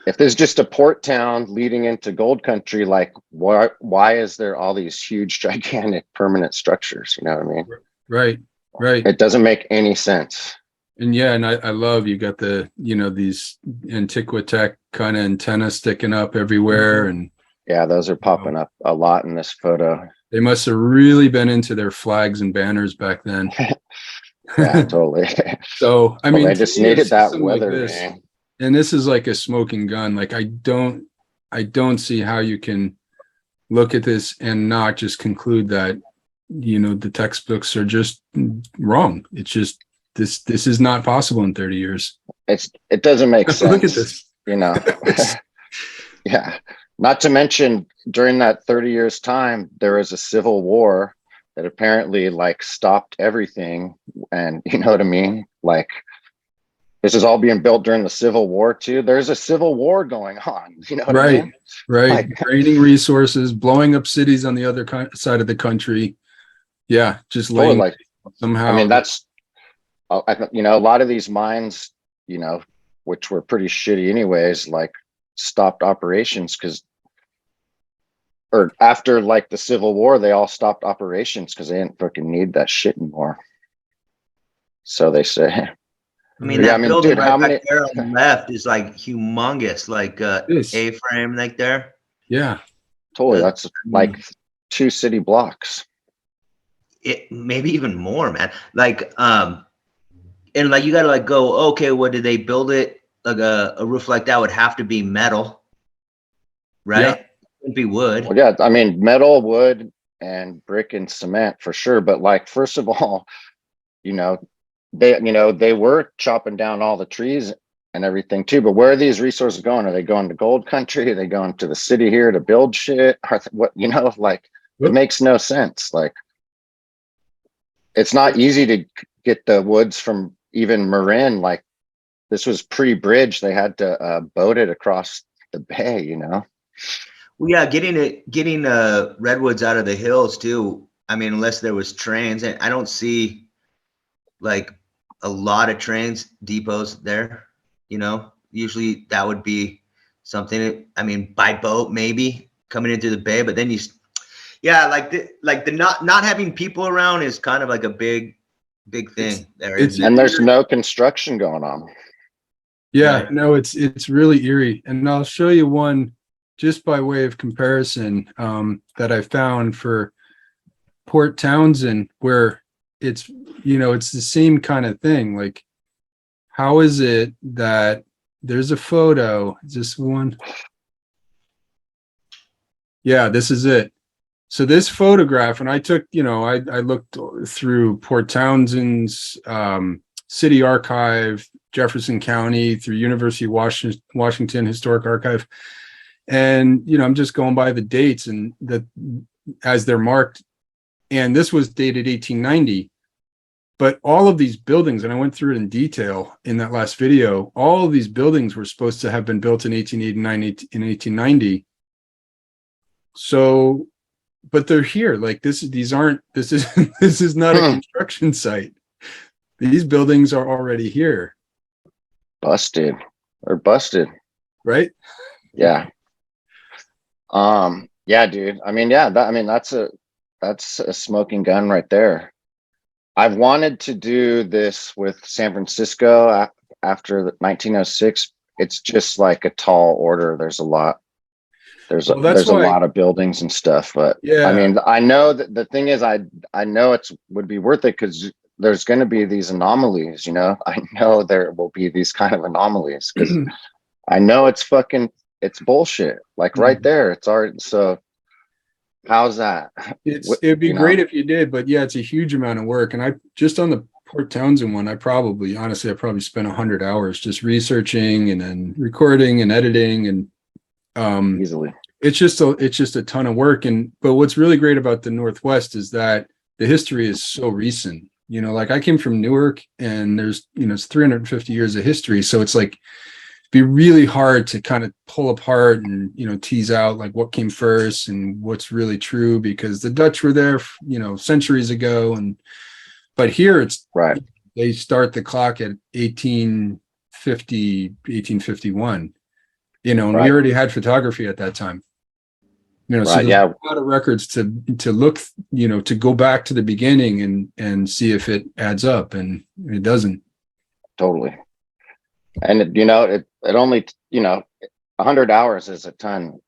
if there's just a port town leading into gold country, like why is there all these huge, gigantic permanent structures? You know what I mean? Right. It doesn't make any sense. And yeah, and I love you got the, you know, these Antiquitech kind of antennas sticking up everywhere. And yeah, those are popping up a lot in this photo. They must have really been into their flags and banners back then. Yeah, totally. So, I mean, they just needed that weather, like man. And this is like a smoking gun. Like I don't see how you can look at this and not just conclude that, you know, the textbooks are just wrong. It's just this is not possible in 30 years. It doesn't make sense. Look at this. You know. Yeah. Not to mention during that 30 years time, there was a civil war that apparently like stopped everything. And you know what I mean? Like this is all being built during the Civil War too. There's a civil war going on. You know what I mean? Right. Like, draining resources, blowing up cities on the other side of the country. Yeah, just laying like somehow. I mean, that's you know, a lot of these mines, you know, which were pretty shitty anyways, like stopped operations or after like the Civil War, they all stopped operations because they didn't fucking need that shit anymore. So they say. I mean, Yeah, that building dude, right how back many there on the left is like humongous, like A-frame like there. Yeah. Totally. That's like 2 city blocks. It maybe even more, man. Like, and like you gotta like go, okay, what did they build it? Like a roof like that would have to be metal, right? Yeah. It wouldn't be wood. Well, yeah, I mean, metal, wood, and brick and cement for sure. But like, first of all, you know, they were chopping down all the trees and everything too. But where are these resources going? Are they going to gold country? Are they going to the city here to build shit? What, you know, like It makes no sense. Like, it's not easy to get the woods from even Marin. Like, this was pre-bridge. They had to boat it across the bay, you know? Well, yeah, getting redwoods out of the hills too. I mean, unless there was trains, and I don't see like a lot of trains depots there. You know, usually that would be something. I mean, by boat maybe coming into the bay, but then yeah, like the not having people around is kind of like a big thing there. And there's no construction going on. Yeah, Right. no, it's really eerie. And I'll show you one just by way of comparison that I found for Port Townsend, where it's, you know, it's the same kind of thing. Like, how is it that there's a photo? Is this one? Yeah, this is it. So this photograph, and I took, you know, I looked through Port Townsend's city archive, Jefferson County, through University of Washington Historic Archive. And, you know, I'm just going by the dates and that as they're marked. And this was dated 1890. But all of these buildings, and I went through it in detail in that last video, all of these buildings were supposed to have been built in 1889 and 1890. So, but they're here. Like this is not a construction site. These buildings are already here. Busted. Right? Yeah. Yeah, dude. I mean, yeah, that's a smoking gun right there. I've wanted to do this with San Francisco after 1906. It's just like a tall order. There's a lot. There's a lot of buildings and stuff, but yeah, I mean, I know that the thing is, I know would be worth it because there's going to be these anomalies, you know. I know there will be these kind of anomalies because I know it's bullshit. Like right there, it's already. So how's that? It'd be great if you did, but yeah, it's a huge amount of work. And I just on the Port Townsend one, I probably spent 100 hours just researching and then recording and editing and easily. It's just a ton of work. But what's really great about the Northwest is that the history is so recent. You know, like I came from Newark and there's, you know, it's 350 years of history. So it's like, be really hard to kind of pull apart and, you know, tease out like what came first and what's really true because the Dutch were there, you know, centuries ago. But here it's right. They start the clock at 1850, 1851. You know, and we already had photography at that time. You know, so there's a lot of records to look, you know, to go back to the beginning and see if it adds up, and it doesn't. Totally. And you know, it only, you know, 100 hours is a ton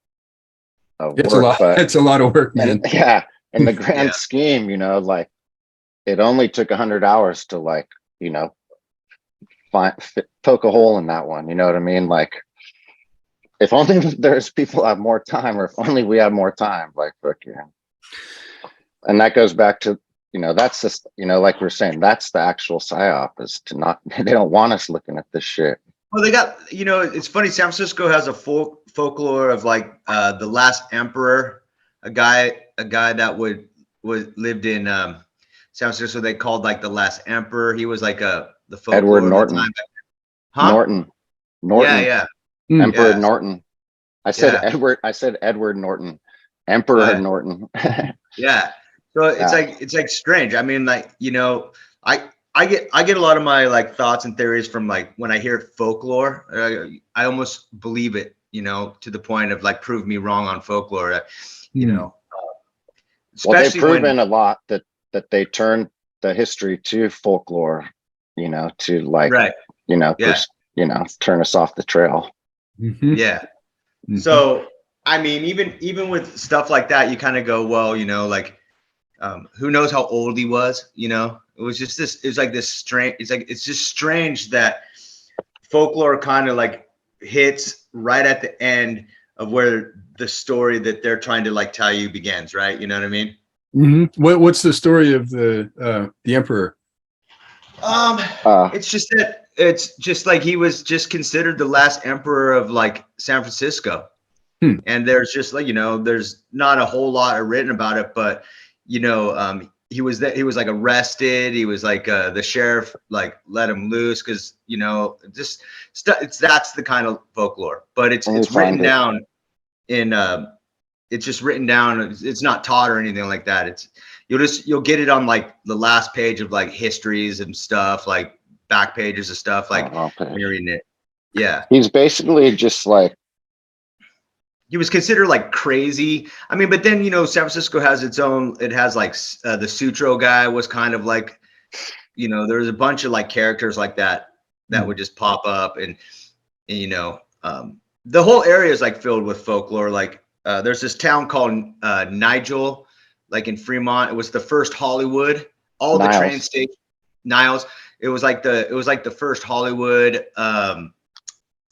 of work. It's a lot of work, man. Yeah, in the grand scheme, you know, like it only took 100 hours to like, you know, poke a hole in that one. You know what I mean? Like, if only there's people have more time, or if only we have more time, like, fuck yeah. And that goes back to, you know, that's just, you know, like we're saying, that's the actual psyop is to not, they don't want us looking at this shit. Well, they got, you know, it's funny. San Francisco has a folklore of like the last emperor, a guy that lived in San Francisco. They called like the last emperor. He was like the folklore Edward Norton. Of the time. Huh? Norton. Yeah. Emperor Norton. I said Edward Norton. Emperor Norton. Yeah. So it's like strange. I mean, like, you know, I get a lot of my like thoughts and theories from like when I hear folklore, I almost believe it, you know, to the point of like prove me wrong on folklore, you know. Well, they've proven a lot that they turned the history to folklore, you know, to like, you know, turn us off the trail. Yeah. So, I mean, even with stuff like that, you kind of go, well, you know, like, who knows how old he was, you know? It was just this, it was like this strange, it's just strange that folklore kind of like hits right at the end of where the story that they're trying to like tell you begins, right? You know what I mean? What's the story of the emperor? It's just like he was just considered the last emperor of like San Francisco. And there's just like, there's not a whole lot written about it, but he was like arrested. He was like the sheriff like let him loose because just that's the kind of folklore. But it's written down in it's just written down. It's not taught or anything like that. You'll get it on like the last page of like histories and stuff, like back pages of stuff, like when you're reading it. Yeah, he's basically just like, he was considered like crazy. I mean, but then San Francisco has its own. It has like the Sutro guy was kind of like, there's a bunch of like characters like that would just pop up, and the whole area is like filled with folklore. Like there's this town called Nigel, like in Fremont. It was the first Hollywood. All the train stations, Niles. It was like the first Hollywood.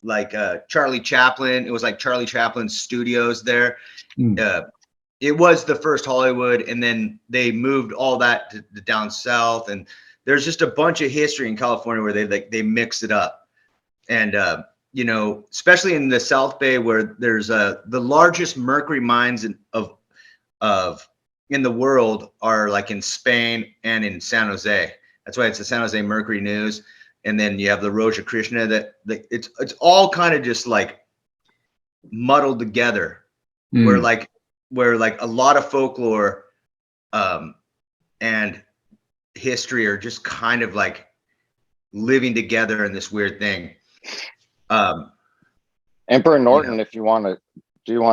Like Charlie Chaplin. It was like Charlie Chaplin's studios there. It was the first Hollywood, and then they moved all that to down south. And there's just a bunch of history in California where they mix it up. And especially in the South Bay, where there's the largest mercury mines in the world are like in Spain and in San Jose. That's why it's the San Jose Mercury News. And then you have the Roja Krishna that it's all kind of just like muddled together, where like a lot of folklore and history are just kind of like living together in this weird thing. Emperor Norton, if you want to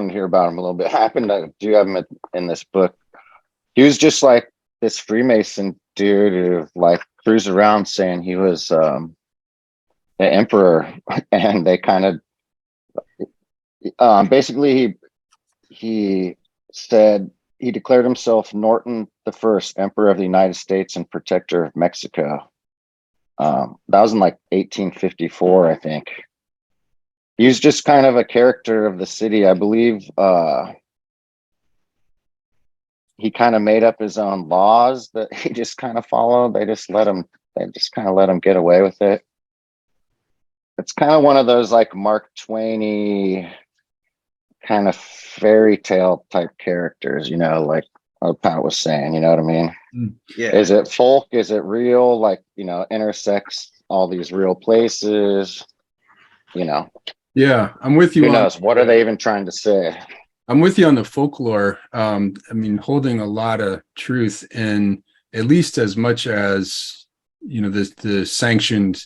hear about him a little bit, do you have him in this book? He was just like this Freemason dude who like cruised around saying he was the emperor, and they kind of basically he said he declared himself Norton the First, Emperor of the United States and Protector of Mexico. That was in like 1854, I think. He was just kind of a character of the city, I believe. He kind of made up his own laws that he just kind of followed. They just kind of let him get away with it. It's kind of one of those like Mark Twain-y kind of fairy tale type characters, like Pat was saying, you know what I mean? Yeah. Is it folk? Is it real? Like, intersects all these real places, Yeah, I'm with you. Who knows? What are they even trying to say? I'm with you on the folklore. I mean, holding a lot of truth in at least as much as, the sanctioned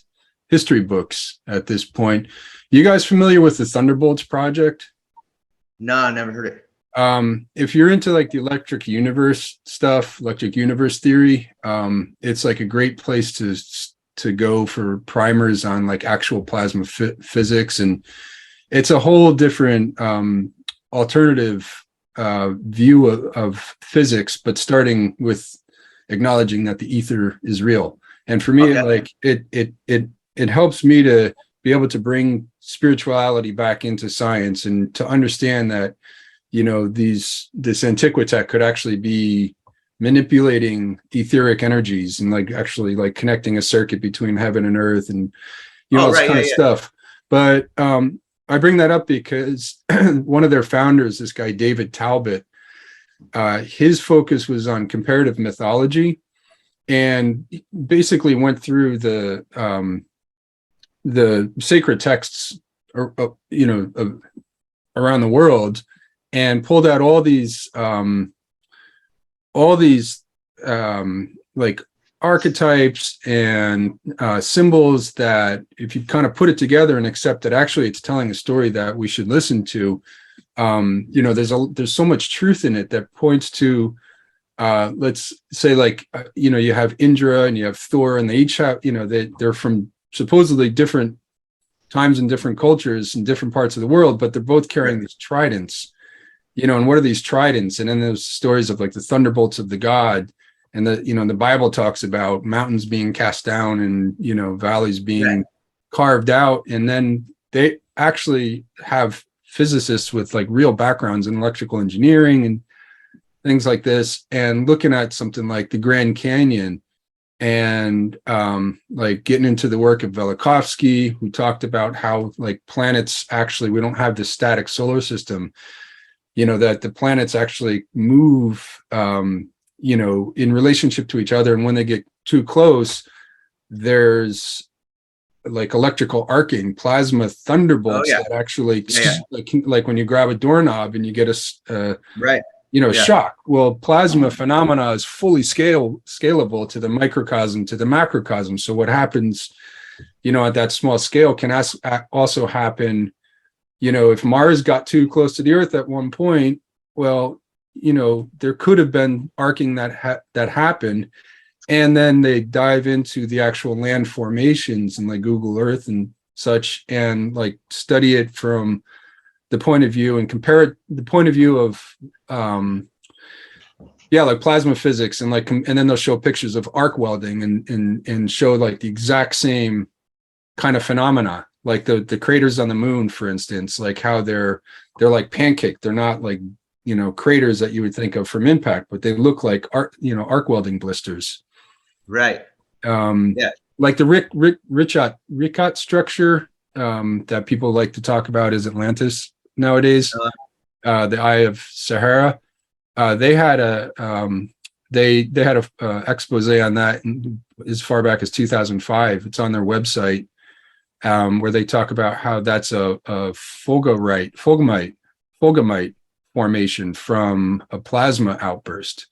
history books at this point. You guys familiar with the Thunderbolts project? No, I never heard it. If you're into like the electric universe stuff, electric universe theory, it's like a great place to go for primers on like actual plasma physics. And it's a whole different alternative view of physics, but starting with acknowledging that the ether is real. And for me, it helps me to be able to bring spirituality back into science and to understand that, this Antiquitech could actually be manipulating etheric energies and like actually like connecting a circuit between heaven and earth and, this kind of stuff. But I bring that up because one of their founders, this guy, David Talbot, his focus was on comparative mythology and basically went through the sacred texts, around the world and pulled out all these like archetypes and symbols that if you kind of put it together and accept that actually it's telling a story that we should listen to, there's so much truth in it that points to let's say like you have Indra and you have Thor, and they each have they're from supposedly different times and different cultures in different parts of the world, but they're both carrying these tridents, and what are these tridents? And then there's stories of like the thunderbolts of the god. And the Bible talks about mountains being cast down and, valleys being carved out. And then they actually have physicists with like real backgrounds in electrical engineering and things like this. And looking at something like the Grand Canyon, and like getting into the work of Velikovsky, who talked about how like planets actually, we don't have this static solar system, you know, that the planets actually move, you know, in relationship to each other. And when they get too close, there's like electrical arcing, plasma thunderbolts that actually, like when you grab a doorknob and you get a, right. you know, shock. Well, plasma phenomena is fully scalable to the microcosm, to the macrocosm. So what happens, you know, at that small scale can also happen, you know, if Mars got too close to the Earth at one point, well, you know, there could have been arcing that happened. And then they dive into the actual land formations and like Google Earth and such, and like study it from the point of view and compare it the point of view of like plasma physics, and like, and then they'll show pictures of arc welding and show like the exact same kind of phenomena, like the craters on the moon, for instance, like how they're like pancake. They're not like, you know, craters that you would think of from impact, but they look like arc welding blisters. Right. Like the Richat structure that people like to talk about is Atlantis nowadays. The Eye of Sahara. They had a expose on that as far back as 2005. It's on their website, where they talk about how that's a fulgumite formation from a plasma outburst.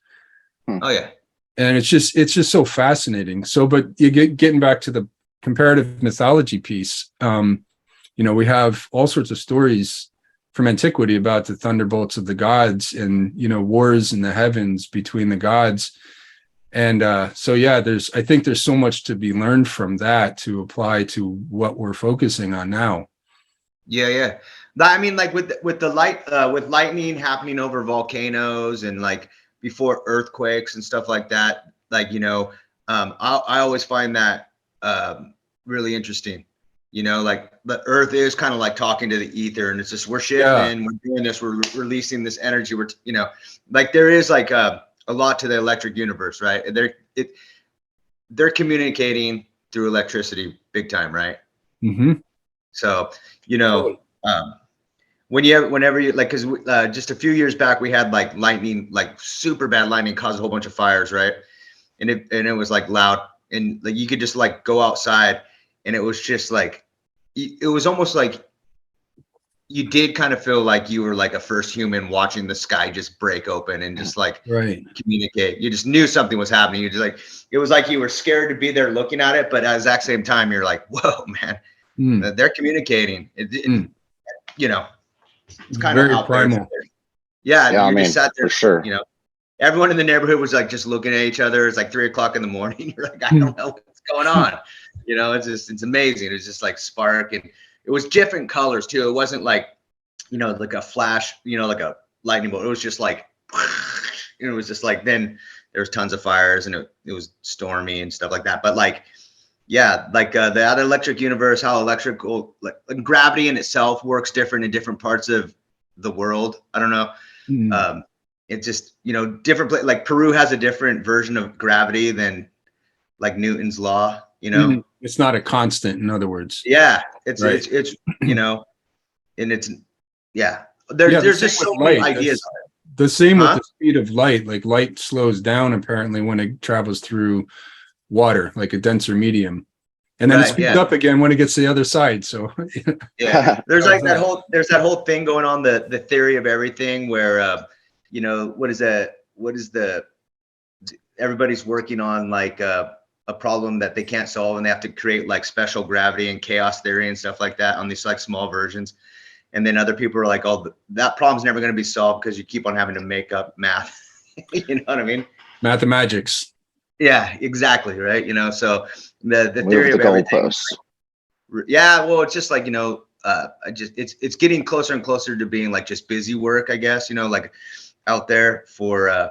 Oh yeah. And it's just so fascinating. So, but you getting back to the comparative mythology piece, you know, we have all sorts of stories from antiquity about the thunderbolts of the gods and, you know, wars in the heavens between the gods. And so, yeah, I think there's so much to be learned from that to apply to what we're focusing on now. Yeah. I mean, like with the light, with lightning happening over volcanoes and like before earthquakes and stuff like that, like, you know, I always find that really interesting. You know, like the earth is kind of like talking to the ether, and it's just, we're shifting, we're doing this, we're releasing this energy. We're, you know, like there is like a lot to the electric universe, right? They're communicating through electricity big time, right? Mm-hmm. So, you know, whenever you like, because just a few years back we had like lightning, like super bad lightning caused a whole bunch of fires, right? And it was like loud, and like you could just like go outside, and it was just like, it was almost like you did kind of feel like you were like a first human watching the sky just break open and just like communicate. You just knew something was happening. You just like, it was like you were scared to be there looking at it, but at the exact same time you're like, whoa, man, they're communicating. You know, it's kind of out primal. there. Yeah, I mean, just sat there, for sure. You know, everyone in the neighborhood was like just looking at each other. It's like 3 o'clock in the morning. You're like, I don't know what's going on. You know, it's amazing. It's just like spark, and it was different colors too. It wasn't like, you know, like a flash, you know, like a lightning bolt. It was just like, it was just like, then there was tons of fires, and it was stormy and stuff like that. But like, yeah, like the electric universe, how electrical, like gravity in itself works different in different parts of the world. I don't know. It just, you know, different like Peru has a different version of gravity than like Newton's law, you know. It's not a constant, in other words. Yeah, it's you know, and it's there's just so many ideas. The same with the speed of light. Like light slows down apparently when it travels through water, like a denser medium, and then it speeds up again when it gets to the other side. So there's like that whole thing going on, the theory of everything, where you know, what is everybody's working on like a problem that they can't solve, and they have to create like special gravity and chaos theory and stuff like that on these like small versions. And then other people are like, oh, that problem's never going to be solved because you keep on having to make up math. You know what I mean? Mathemagics. Yeah, exactly. Right. You know, so the theory of everything. Yeah. Well, it's just like, you know, it's getting closer and closer to being like just busy work, I guess, you know, like out there for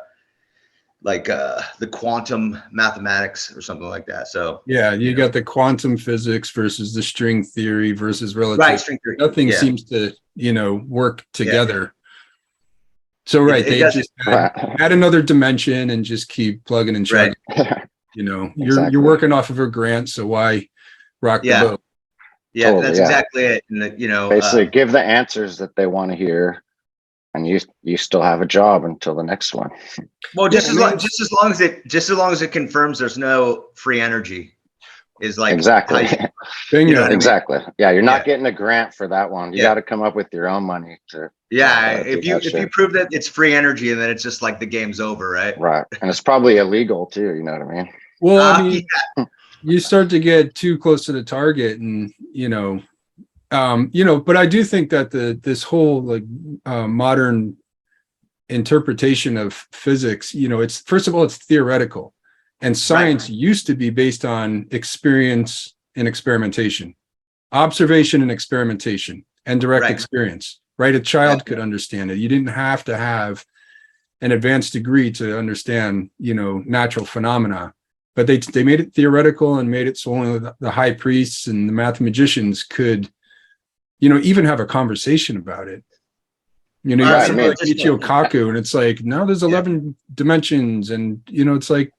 like the quantum mathematics or something like that. So yeah, you got the quantum physics versus the string theory versus relativity. Right, string theory. Nothing seems to, you know, work together. So they just add another dimension and just keep plugging and chugging. You know, Exactly. you're working off of a grant, so why rock the Yeah. boat? Yeah, Totally, that's yeah. exactly it. And you know, Basically, give the answers that they want to hear, and you still have a job until the next one. well, Yeah, I mean, just as long as it confirms there's no free energy is like Exactly. how you know bingo. what I mean? Exactly. Yeah, you're not Yeah. getting a grant for that one. You Yeah. got to come up with your own money to Yeah, do if you that shit. prove that it's free energy, and then it's just like the game's over, right? Right, and it's probably illegal too. You know what I mean? Well, I Yeah. mean, you start to get too close to the target, and but I do think that this whole like modern interpretation of physics, it's first of all, it's theoretical, and science used to be based on experience and experimentation, observation and experimentation, and direct experience. Right? A child could understand it. You didn't have to have an advanced degree to understand, natural phenomena. But they made it theoretical and made it so only the high priests and the mathematicians could, even have a conversation about it. You Right, see I mean, like Michio Kaku, and it's like, now there's 11 dimensions, and it's like,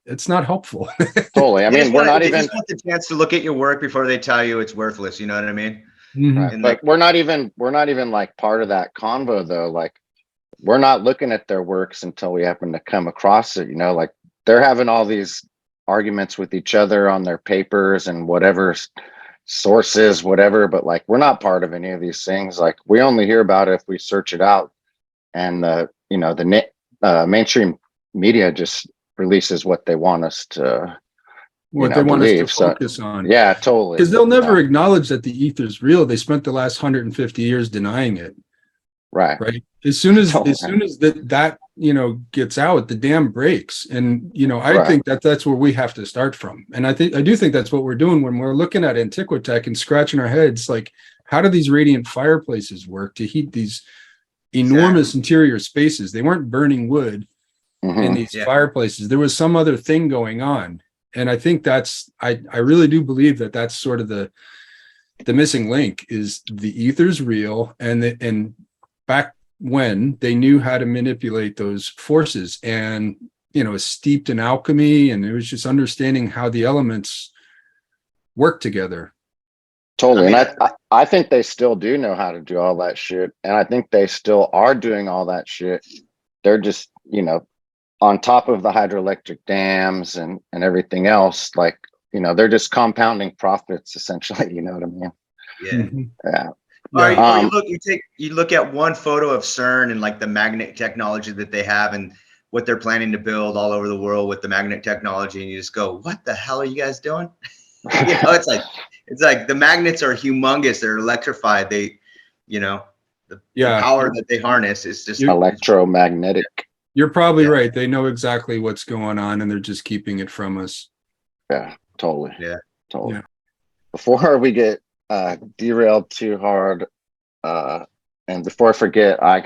it's not helpful. totally. I mean, They just want the chance to look at your work before they tell you it's worthless. You know what I mean? Right. And But we're not even like part of that convo though. Like, we're not looking at their works until we happen to come across it. Like they're having all these arguments with each other on their papers and whatever sources, whatever. But like, we're not part of any of these things. Like, we only hear about it if we search it out, and the mainstream media just releases what they want us to what they want us to believe. focus on. Yeah, totally. Because they'll never acknowledge that the ether is real. They spent the last 150 years denying it. Right. As soon as that gets out, the dam breaks. And I think that's where we have to start from. And I do think that's what we're doing when we're looking at Antiquitech and scratching our heads, like, how do these radiant fireplaces work to heat these enormous interior spaces? They weren't burning wood in these fireplaces. There was some other thing going on. And I think I really do believe that that's sort of the missing link, is the ether's real, and back when they knew how to manipulate those forces, and steeped in alchemy, and it was just understanding how the elements work together. Totally. And I think they still do know how to do all that shit, and I think they still are doing all that shit. They're just on top of the hydroelectric dams and everything else, like, they're just compounding profits essentially. You know what I mean? Yeah. Mm-hmm. Yeah. You look at one photo of CERN and like the magnet technology that they have and what they're planning to build all over the world with the magnet technology, and you just go, what the hell are you guys doing? It's like the magnets are humongous. They're electrified. They, the power that they harness is just electromagnetic. You're probably right. They know exactly what's going on, and they're just keeping it from us. Yeah, totally. Yeah. Totally. Yeah. Before we get derailed too hard, and before I forget, I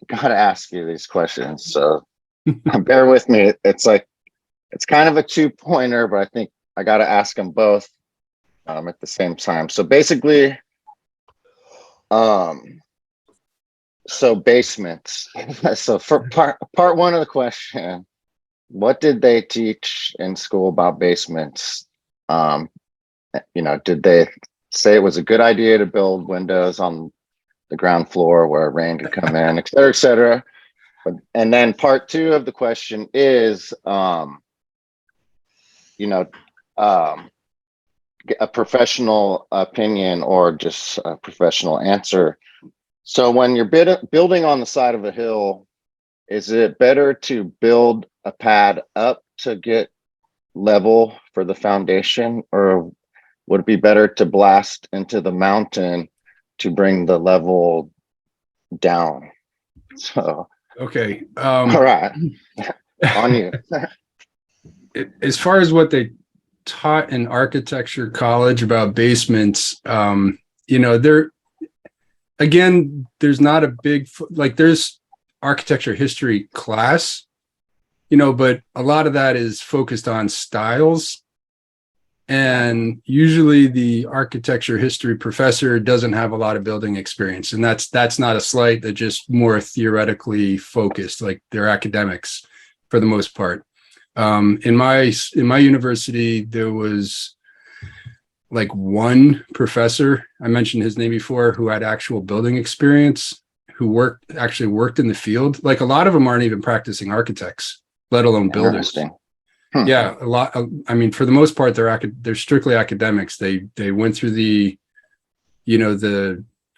gotta ask you these questions. So bear with me. It's kind of a 2-pointer, but I think I gotta ask them both at the same time. So basically, so basements. So for part one of the question, what did they teach in school about basements? Did they say it was a good idea to build windows on the ground floor where rain could come in, et cetera, et cetera? And then part two of the question is, a professional opinion or just a professional answer. So when you're building on the side of a hill, is it better to build a pad up to get level for the foundation, or would it be better to blast into the mountain to bring the level down? So, okay. All right. On you. As far as what they taught in architecture college about basements, there's not a big, like, there's architecture history class, but a lot of that is focused on styles. And usually the architecture history professor doesn't have a lot of building experience. And that's not a slight, they're just more theoretically focused, like they're academics for the most part. In my university, there was like one professor, I mentioned his name before, who had actual building experience, who actually worked in the field. Like a lot of them aren't even practicing architects, let alone builders. Interesting. Yeah, a lot. I mean, for the most part, they're strictly academics. They went through the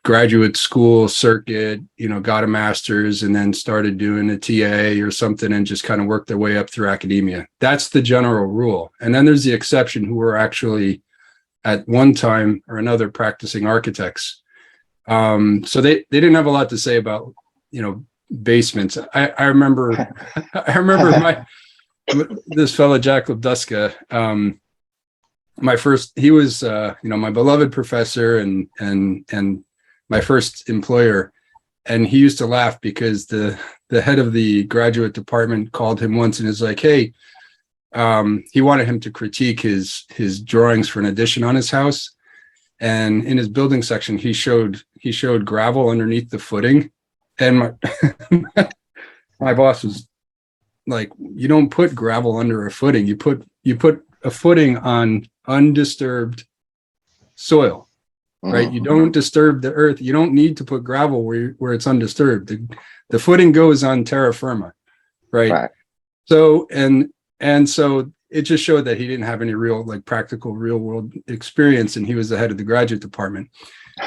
graduate school circuit, got a master's and then started doing a TA or something and just kind of worked their way up through academia. That's the general rule. And then there's the exception who were actually at one time or another practicing architects. So they didn't have a lot to say about, basements. I remember, this fellow, Jack Lebduska, he was, my beloved professor and my first employer. And he used to laugh because the head of the graduate department called him once and is like, hey, he wanted him to critique his drawings for an addition on his house. And in his building section, he showed gravel underneath the footing. And my boss was like, you don't put gravel under a footing. You put a footing on undisturbed soil, right? You don't disturb the earth. You don't need to put gravel where it's undisturbed. The footing goes on terra firma, right? So, and so it just showed that he didn't have any real, like, practical real world experience, and he was the head of the graduate department.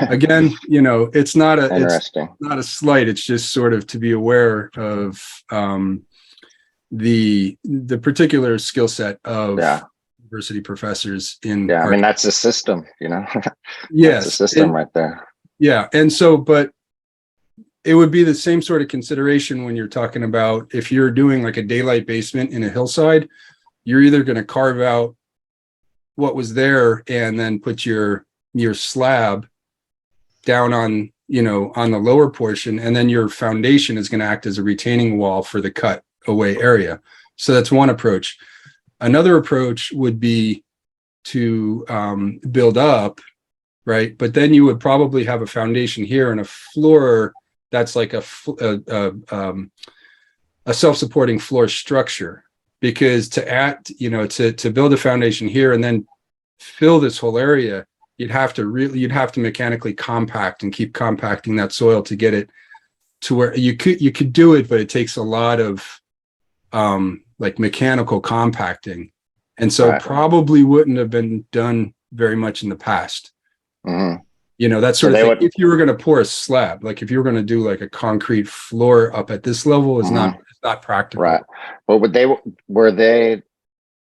Again, it's not a slight. It's just sort of to be aware of the particular skill set of university professors in I mean, that's the system, Yes, that's the system right there. Yeah. And so, but it would be the same sort of consideration when you're talking about if you're doing like a daylight basement in a hillside, you're either going to carve out what was there and then put your slab down on, on the lower portion, and then your foundation is going to act as a retaining wall for the cut away area. So that's one approach. Another approach would be to build up, right? But then you would probably have a foundation here and a floor that's like a self-supporting floor structure, because to build a foundation here and then fill this whole area, you'd have to mechanically compact and keep compacting that soil to get it to where you could do it, but it takes a lot of like mechanical compacting, and so probably wouldn't have been done very much in the past. That sort of thing. If you were going to pour a slab, like if you were going to do like a concrete floor up at this level, it's not practical. Right. But were they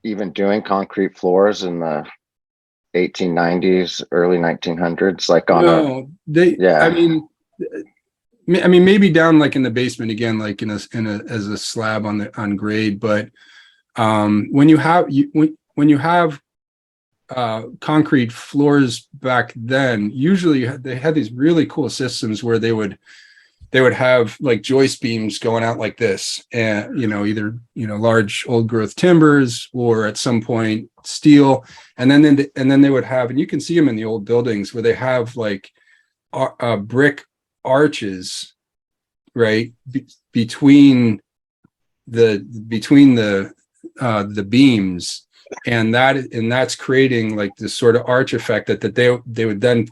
even doing concrete floors in the 1890s, early 1900s? Like I mean, maybe down like in the basement again, like as a slab on grade. But when you have concrete floors back then, usually they had these really cool systems where they would have like joist beams going out like this, and either large old growth timbers or at some point steel, and then they would have, and you can see them in the old buildings where they have like brick arches, right, between the beams, and that's creating like this sort of arch effect that they would then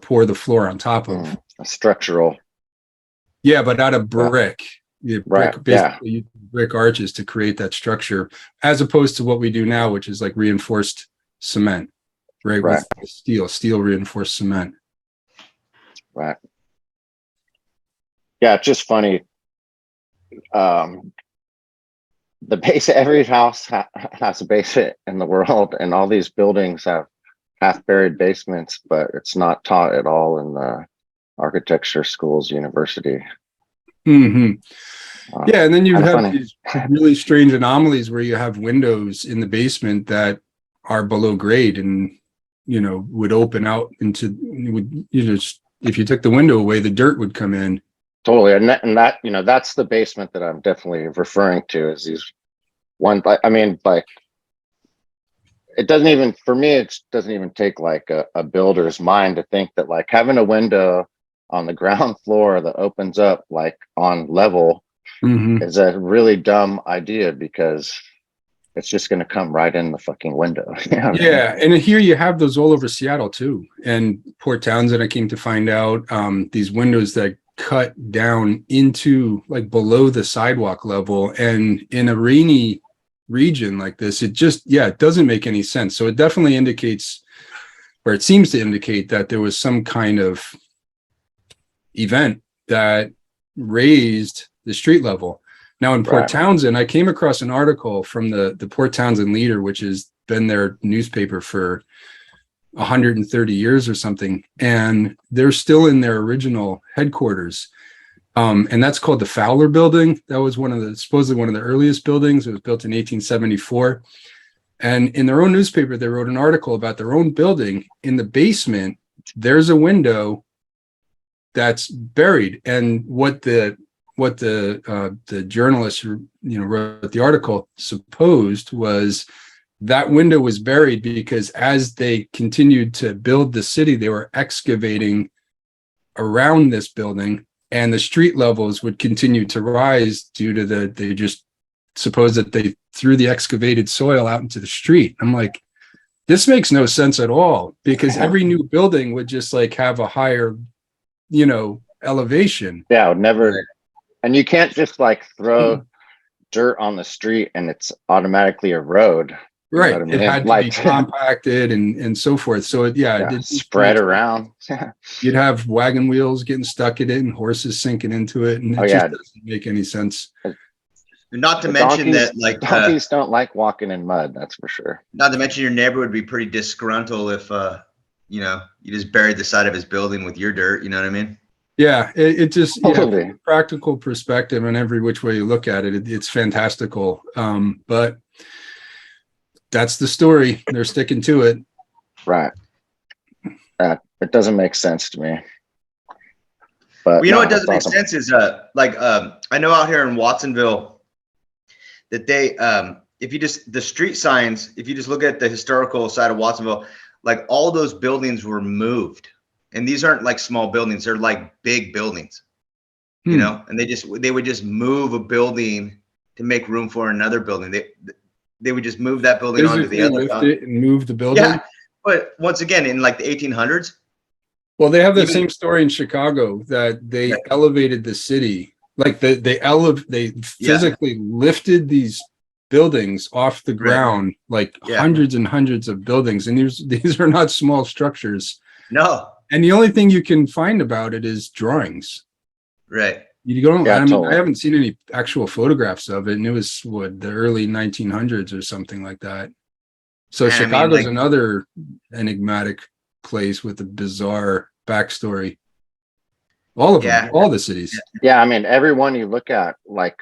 pour the floor on top of. A structural. Yeah, but out of brick. Basically brick arches to create that structure, as opposed to what we do now, which is like reinforced cement, right? With steel reinforced cement. Right. Yeah, it's just funny. The base, every house has a basement in the world, and all these buildings have half buried basements, but it's not taught at all in the architecture schools, university. Yeah, and then you have these really strange anomalies where you have windows in the basement that are below grade and would open out into, if you took the window away, the dirt would come in. Totally. And that that's the basement that I'm definitely referring to, is these one. I mean, like, it doesn't even, for me, it doesn't even take like a builder's mind to think that like having a window on the ground floor that opens up like on level is a really dumb idea, because it's just going to come right in the fucking window. You know what I mean? Yeah, and here you have those all over Seattle too, and Port Townsend. I came to find out these windows that cut down into like below the sidewalk level, and in a rainy region like this, it just it doesn't make any sense. So it definitely indicates, or it seems to indicate, that there was some kind of event that raised the street level. Now in Port Townsend, I came across an article from the Port Townsend Leader, which has been their newspaper for 130 years or something, and they're still in their original headquarters. And that's called the Fowler Building. That was supposedly one of the earliest buildings. It was built in 1874. And in their own newspaper, they wrote an article about their own building. In the basement, there's a window that's buried. And what the journalist who wrote the article supposed was that window was buried because as they continued to build the city, they were excavating around this building, and the street levels would continue to rise due to they just suppose that they threw the excavated soil out into the street. I'm like, this makes no sense at all, because every new building would just like have a higher, elevation. Yeah, it would never. And you can't just like throw dirt on the street and it's automatically a road. Right. You know what I mean? It had to be compacted and so forth. So it spread around. You'd have wagon wheels getting stuck in it and horses sinking into it. And it just doesn't make any sense. Not to mention that like donkeys don't like walking in mud, that's for sure. Not to mention your neighbor would be pretty disgruntled if you just buried the side of his building with your dirt, you know what I mean? Yeah, it just practical perspective and every which way you look at it, it's fantastical. But that's the story. They're sticking to it. Right. It doesn't make sense to me. But what doesn't make sense is I know out here in Watsonville that they if you just the street signs, if you just look at the historical side of Watsonville, like all those buildings were moved. And these aren't like small buildings, they're like big buildings. And they would just move a building to make room for another building. They would just move that building onto the other lift it and move the building. Yeah, but once again, in like the 1800s. Well, they have the same story in Chicago, that they elevated the city. Like they physically lifted these buildings off the ground, like hundreds and hundreds of buildings. And these are not small structures. No. And the only thing you can find about it is drawings. Right. You don't. I haven't seen any actual photographs of it, and it was the early 1900s or something like that. So Chicago's another enigmatic place with a bizarre backstory. All of them, all the cities. Yeah, I mean, everyone you look at, like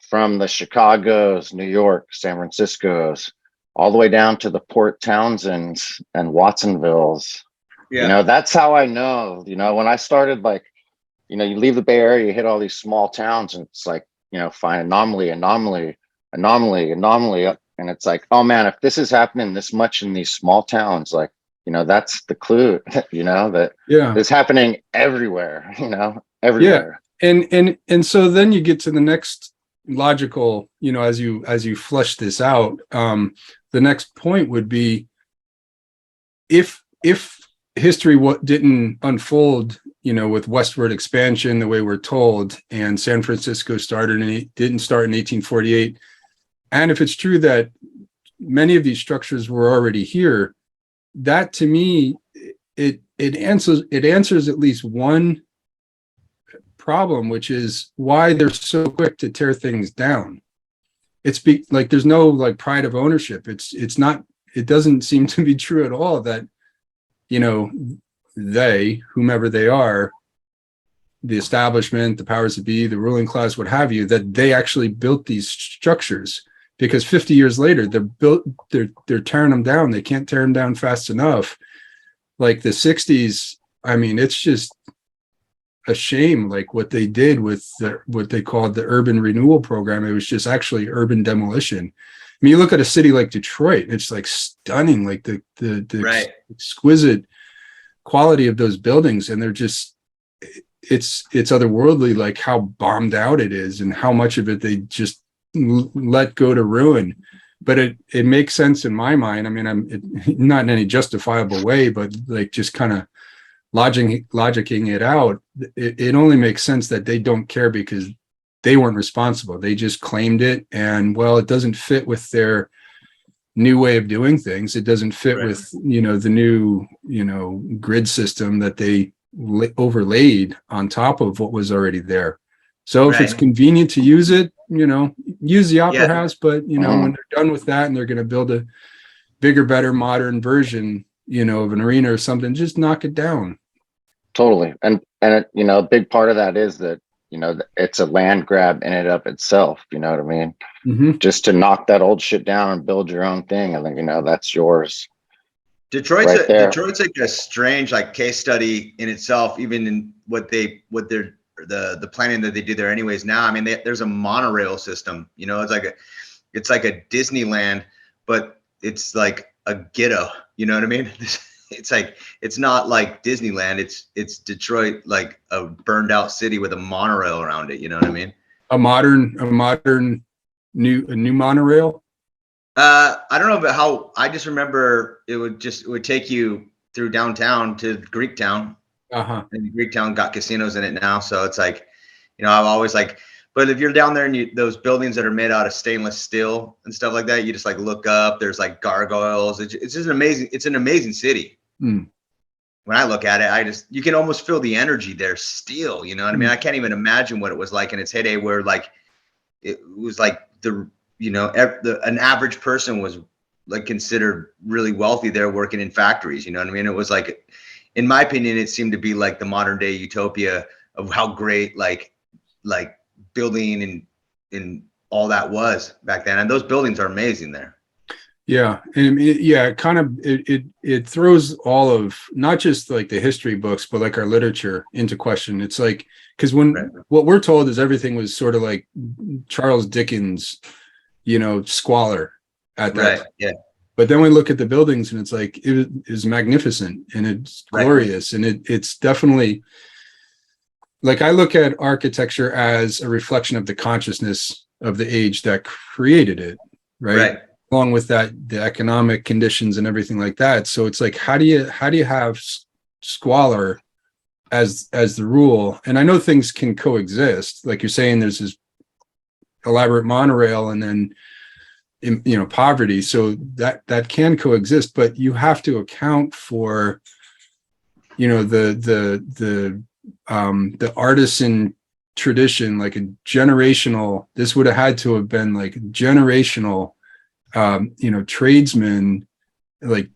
from the Chicago's, New York, San Francisco's, all the way down to the Port Townsends and Watsonville's. Yeah. That's how I know. When I started, like, you leave the Bay Area, you hit all these small towns, and it's like, find anomaly, and it's like, oh man, if this is happening this much in these small towns, like, that's the clue, that it's happening everywhere, everywhere. Yeah. And so then you get to the next logical, as you flesh this out, the next point would be, if history didn't unfold, with westward expansion the way we're told, and San Francisco didn't start in 1848, and if it's true that many of these structures were already here, that to me it answers at least one problem, which is why they're so quick to tear things down. It's like there's no like pride of ownership. It doesn't seem to be true at all that they, whomever they are, the establishment, the powers that be, the ruling class, what have you, that they actually built these structures, because 50 years later they're tearing them down. They can't tear them down fast enough. Like the 60s, I mean, it's just a shame, like what they did with what they called the urban renewal program. It was just actually urban demolition. I mean, you look at a city like Detroit, it's like stunning, like the exquisite quality of those buildings, and they're just it's otherworldly, like how bombed out it is and how much of it they just let go to ruin. but it makes sense in my mind. I mean, not in any justifiable way, but like just kind of logicking it out. It only makes sense that they don't care because they weren't responsible. They just claimed it, and well, it doesn't fit with their new way of doing things. It doesn't fit with, the new, grid system that they overlaid on top of what was already there. So if it's convenient to use it, use the Opera House, but when they're done with that and they're going to build a bigger, better, modern version, of an arena or something, just knock it down. Totally. And a big part of that is that, it's a land grab in and of itself. You know what I mean? Mm-hmm. Just to knock that old shit down and build your own thing. And then, that's yours. Detroit's right Detroit's like a strange like case study in itself, even in what they're the planning that they do there anyways. Now, I mean, there's a monorail system, it's like a Disneyland, but it's like a ghetto, you know what I mean? It's like, it's not like Disneyland. It's Detroit, like a burned out city with a monorail around it. You know what I mean? A modern new monorail. I don't know about how. I just remember it would take you through downtown to Greektown. And Greektown got casinos in it now, so it's like, I've always like. But if you're down there and those buildings that are made out of stainless steel and stuff like that, you just like look up. There's like gargoyles. It's just an amazing. It's an amazing city. When I look at it, you can almost feel the energy there still. You know what I mean? I can't even imagine what it was like in its heyday, where like it was like an average person was like considered really wealthy there working in factories. You know what I mean? It was like, in my opinion, it seemed to be like the modern day utopia of how great like building and all that was back then. And those buildings are amazing there. Yeah. And it kind of, it throws all of not just like the history books, but like our literature into question. It's like, because what we're told is everything was sort of like Charles Dickens, squalor at that. Right. Yeah. But then we look at the buildings and it's like, it is magnificent and it's glorious. And it's definitely, like, I look at architecture as a reflection of the consciousness of the age that created it, right? Along with that, the economic conditions and everything like that. So it's like, how do you have squalor as the rule? And I know things can coexist. Like you're saying, there's this elaborate monorail and then, poverty. So that can coexist, but you have to account for, the artisan tradition, like a generational, this would have had to have been like generational, tradesmen, like,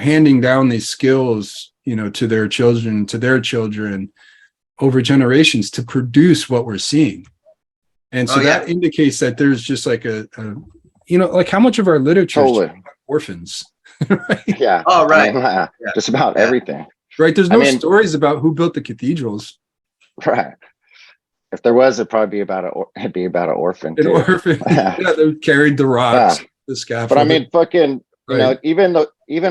handing down these skills, to their children over generations to produce what we're seeing. And so that indicates that there's just like like how much of our literature is orphans. Right? Yeah. Oh, right. Just about everything. Right. There's no stories about who built the cathedrals. Right. If there was, it'd probably be it'd be about an orphan. An orphan. Yeah, they carried the rocks, the scaffold. But I mean, fucking, even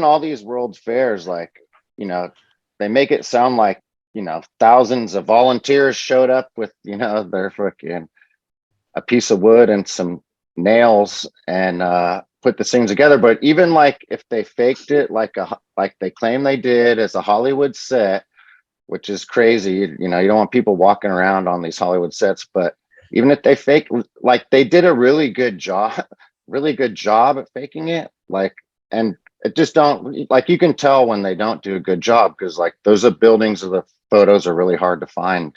all these world fairs, like, they make it sound like, thousands of volunteers showed up with, their fucking a piece of wood and some nails and put this thing together. But even like if they faked it like they claim they did as a Hollywood set, which is crazy, you don't want people walking around on these Hollywood sets, but even if they fake, like they did a really good job at faking it, like, and it just don't, like, you can tell when they don't do a good job, because like those are buildings of the photos are really hard to find,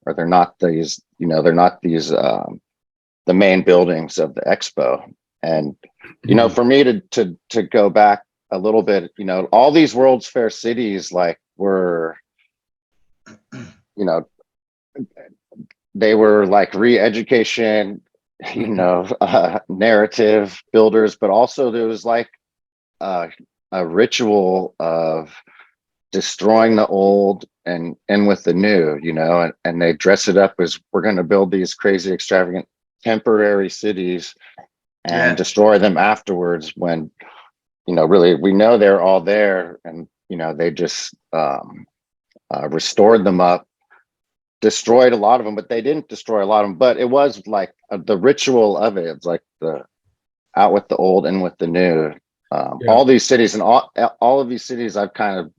or they're not these, the main buildings of the expo. And for me to go back a little bit, all these World's Fair cities like were, they were like re-education, narrative builders, but also there was like a ritual of destroying the old and with the new, and they dress it up as, we're going to build these crazy extravagant temporary cities and destroy them afterwards, when really we know they're all there, and they just restored them up, destroyed a lot of them, but they didn't destroy a lot of them. But it was like the ritual of it. It's like out with the old and with the new. All these cities and all of these cities, I've kind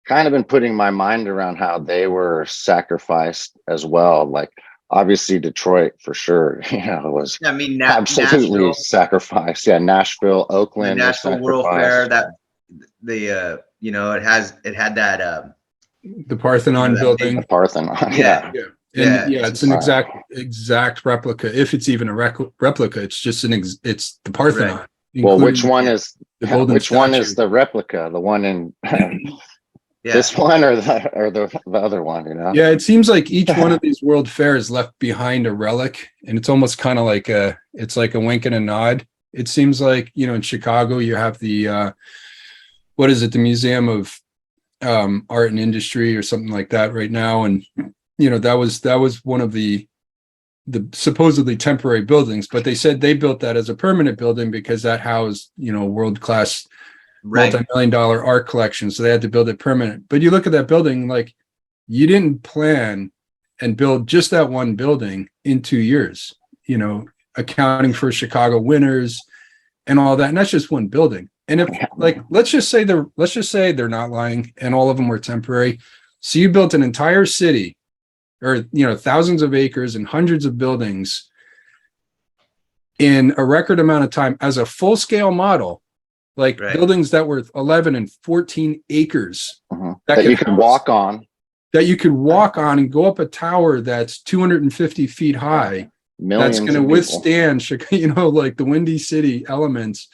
of been putting my mind around how they were sacrificed as well. Like obviously Detroit for sure, was I mean, absolutely Nashville, sacrificed. Yeah, Nashville, the Oakland were Nashville World Fair, sacrificed. that it had that The Parthenon that big, The building. Parthenon. yeah, Yeah. yeah, And yeah, it's an exact replica. If it's even a replica, it's just it's the Parthenon. Right. Well, which including one is the golden which one is statue. the replica? The one in yeah. this one or the other one, Yeah, it seems like each one of these world fairs left behind a relic, and it's almost kind of like it's like a wink and a nod. It seems like, in Chicago you have the what is it, the Museum of Art and Industry or something like that right now, and that was one of the supposedly temporary buildings, but they said they built that as a permanent building because that housed world-class multi-million-dollar art collection, so they had to build it permanent. But you look at that building, like, you didn't plan and build just that one building in 2 years, accounting for Chicago winters and all that, and that's just one building. And if, like, let's just say they're not lying and all of them were temporary, so you built an entire city, or thousands of acres and hundreds of buildings in a record amount of time as a full-scale model, like buildings that were 11 and 14 acres that you could walk on, and go up a tower that's 250 feet high. Millions that's going to withstand like the Windy City elements.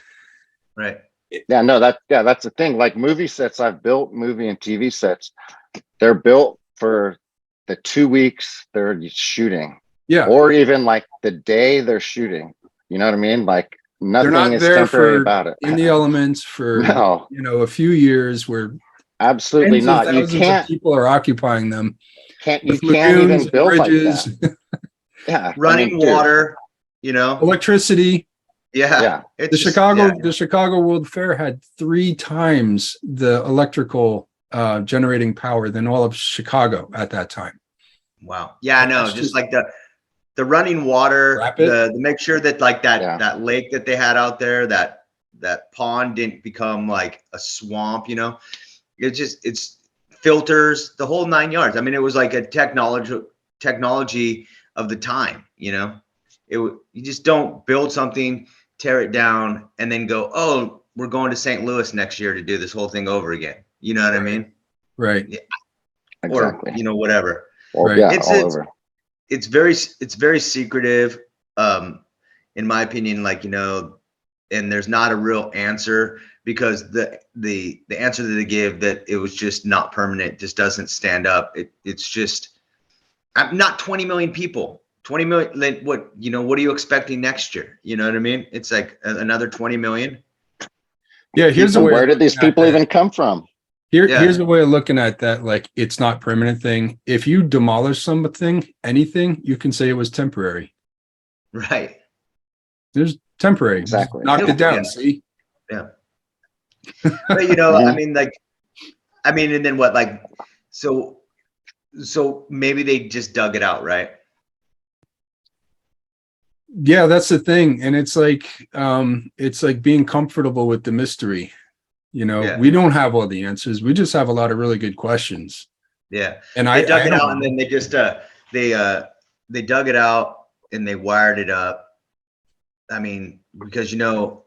Right. Yeah, no, that's the thing. Like movie sets, I've built movie and TV sets. They're built for the 2 weeks they're shooting. Yeah. Or even like the day they're shooting. You know what I mean? Like nothing is temporary about it. In the elements for a few years where absolutely not. You can't. Of people are occupying them. You can't even build bridges, like that. Yeah, running water, electricity. Yeah. The Chicago World Fair had 3 times the electrical generating power than all of Chicago at that time. Wow. Yeah, I know. Just like the running water, the make sure that like that lake that they had out there, that pond didn't become like a swamp, it's filters, the whole 9 yards. I mean, it was like a technology of the time, you just don't build something, tear it down, and then go, oh, we're going to St. Louis next year to do this whole thing over again. You know what I mean? Right. Yeah. Exactly. Or, whatever. Well, yeah, all over. It's very secretive, in my opinion, like, and there's not a real answer, because the answer that they give, that it was just not permanent, just doesn't stand up. It's just, I'm not 20 million people. 20 million, like what are you expecting next year? You know what I mean? It's like another 20 million. Yeah, where did these people even come from? Here's a way of looking at that, like, it's not permanent thing. If you demolish anything, you can say it was temporary. Right. There's temporary. Exactly. Knocked it down, see? Yeah. But I mean, and then what, like, so maybe they just dug it out, right? Yeah, that's the thing. And it's like being comfortable with the mystery. We don't have all the answers. We just have a lot of really good questions. Yeah. And they dug it out, and then they just they dug it out and they wired it up. I mean, because they dug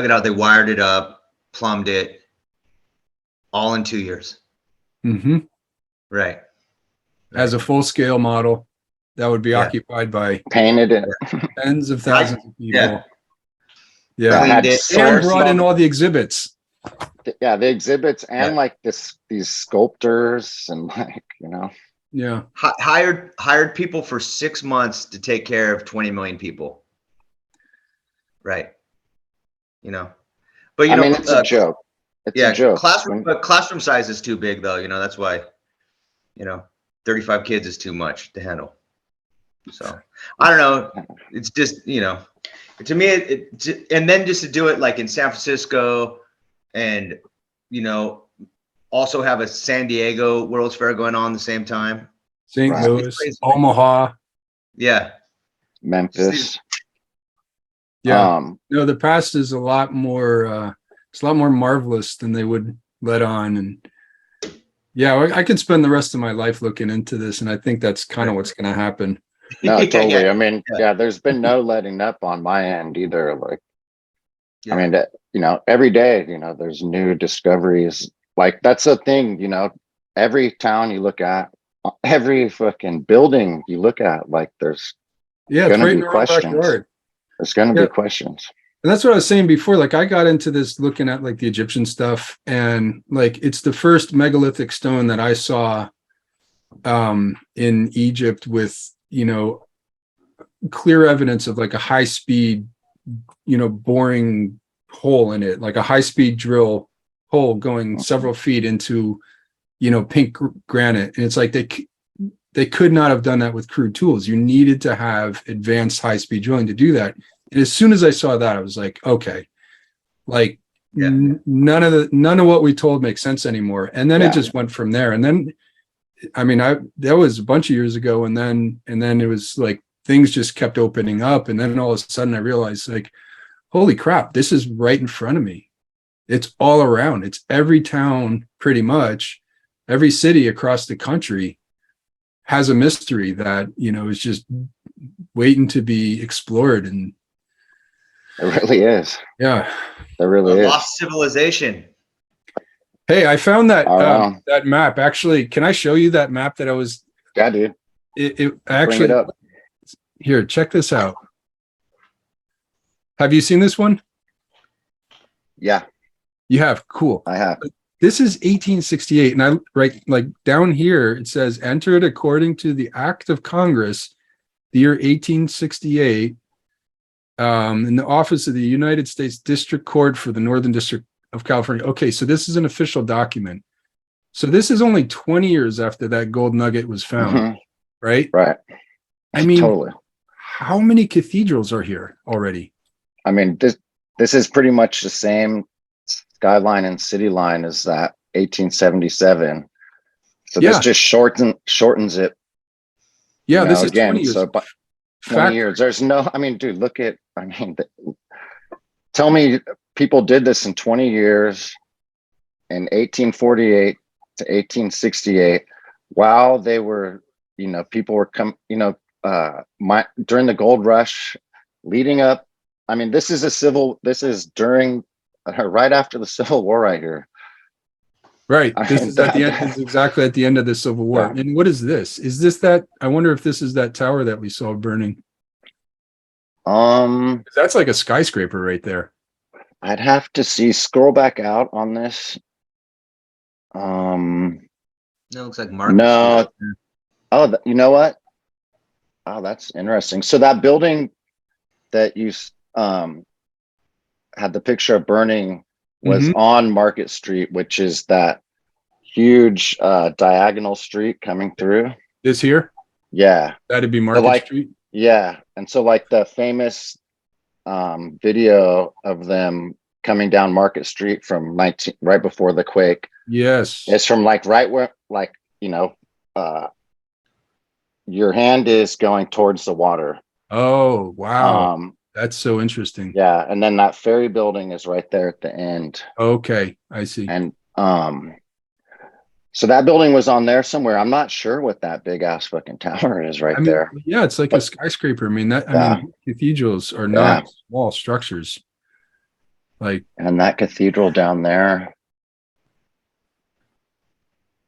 it out, they wired it up, plumbed it, all in 2 years. Mm-hmm. Right. As a full-scale model that would be occupied by painted it, tens of thousands of people. Yeah. And brought in all the exhibits. Yeah, the exhibits and like these sculptors and like, Yeah. Hired people for 6 months to take care of 20 million people. Right. But it's a joke. It's a joke. Classroom size is too big though. That's why, 35 kids is too much to handle. So I don't know. It's just, to me, and then just to do it like in San Francisco, and also have a San Diego World's Fair going on at the same time. St. Louis, Omaha, yeah, Memphis. Yeah. Um, No, the past is a lot more, it's a lot more marvelous than they would let on. And yeah, I could spend the rest of my life looking into this. And I think that's kind of what's going to happen. no, Yeah, totally. yeah, I mean, yeah. yeah, there's been no letting up on my end either. Like, Yeah. I mean, every day, there's new discoveries. Like that's the thing, every town you look at, every fucking building you look at, like there's Yeah, it's gonna right in be our own questions. backyard. There's gonna Yeah. be questions. And that's what I was saying before. Like I got into this looking at like the Egyptian stuff, and like it's the first megalithic stone that I saw in Egypt with, clear evidence of like a high speed, boring hole in it, like a high speed drill hole going several feet into, pink granite. And it's like they could not have done that with crude tools. You needed to have advanced high speed drilling to do that. And as soon as I saw that, I was like, okay, like Yeah. none of what we told makes sense anymore. And then Yeah. it just went from there. And then, I mean, that was a bunch of years ago. And then it was like, things just kept opening up. And then all of a sudden I realized like, holy crap, this is right in front of me. It's all around. It's every town, pretty much every city across the country has a mystery that, is just waiting to be explored. And It really is. yeah. It really A is. lost civilization. Hey, I found that Wow. that map. Actually, can I show you that map that I was? Yeah, dude. It Bring actually it up. here. Check this out. Have you seen this one? Yeah, You have. Cool. I have. This is 1868, and I right like down here it says entered according to the Act of Congress, the year 1868, in the office of the United States District Court for the Northern District of California. Okay, so this is an official document. So this is only 20 years after that gold nugget was found, Mhm. right? Right. I mean, Totally. how many cathedrals are here already? I mean, this is pretty much the same skyline and city line as that 1877. So Yeah. this just shortens it. Yeah, this is again. 20 years. So by 20 years, there's no. I mean, dude, look at. I mean, tell me, people did this in 20 years, in 1848 to 1868, while they were, people were during the gold rush, leading up. I mean, this is during, right after the Civil War, right here. Right. I This mean, is at the end. This is exactly at the end of the Civil War. Yeah. And what is this? Is this that? I wonder if this is that tower that we saw burning. That's like a skyscraper right there. I'd have to scroll back out on this. No, it looks like Market No. Street. Oh, you know what? Oh, that's interesting. So that building that you had the picture of burning was on Market Street, which is that huge diagonal street coming through. This here? Yeah. That'd be Market Street. Yeah. And so like the famous video of them coming down Market Street from right before the quake. Yes. It's from like right where your hand is going towards the water. Oh, wow. That's so interesting. Yeah, and then that ferry building is right there at the end. Okay, I see. And so that building was on there somewhere. I'm not sure what that big ass fucking tower is right there. Yeah, it's like a skyscraper. I mean, cathedrals are not small structures. Like, and that cathedral down there.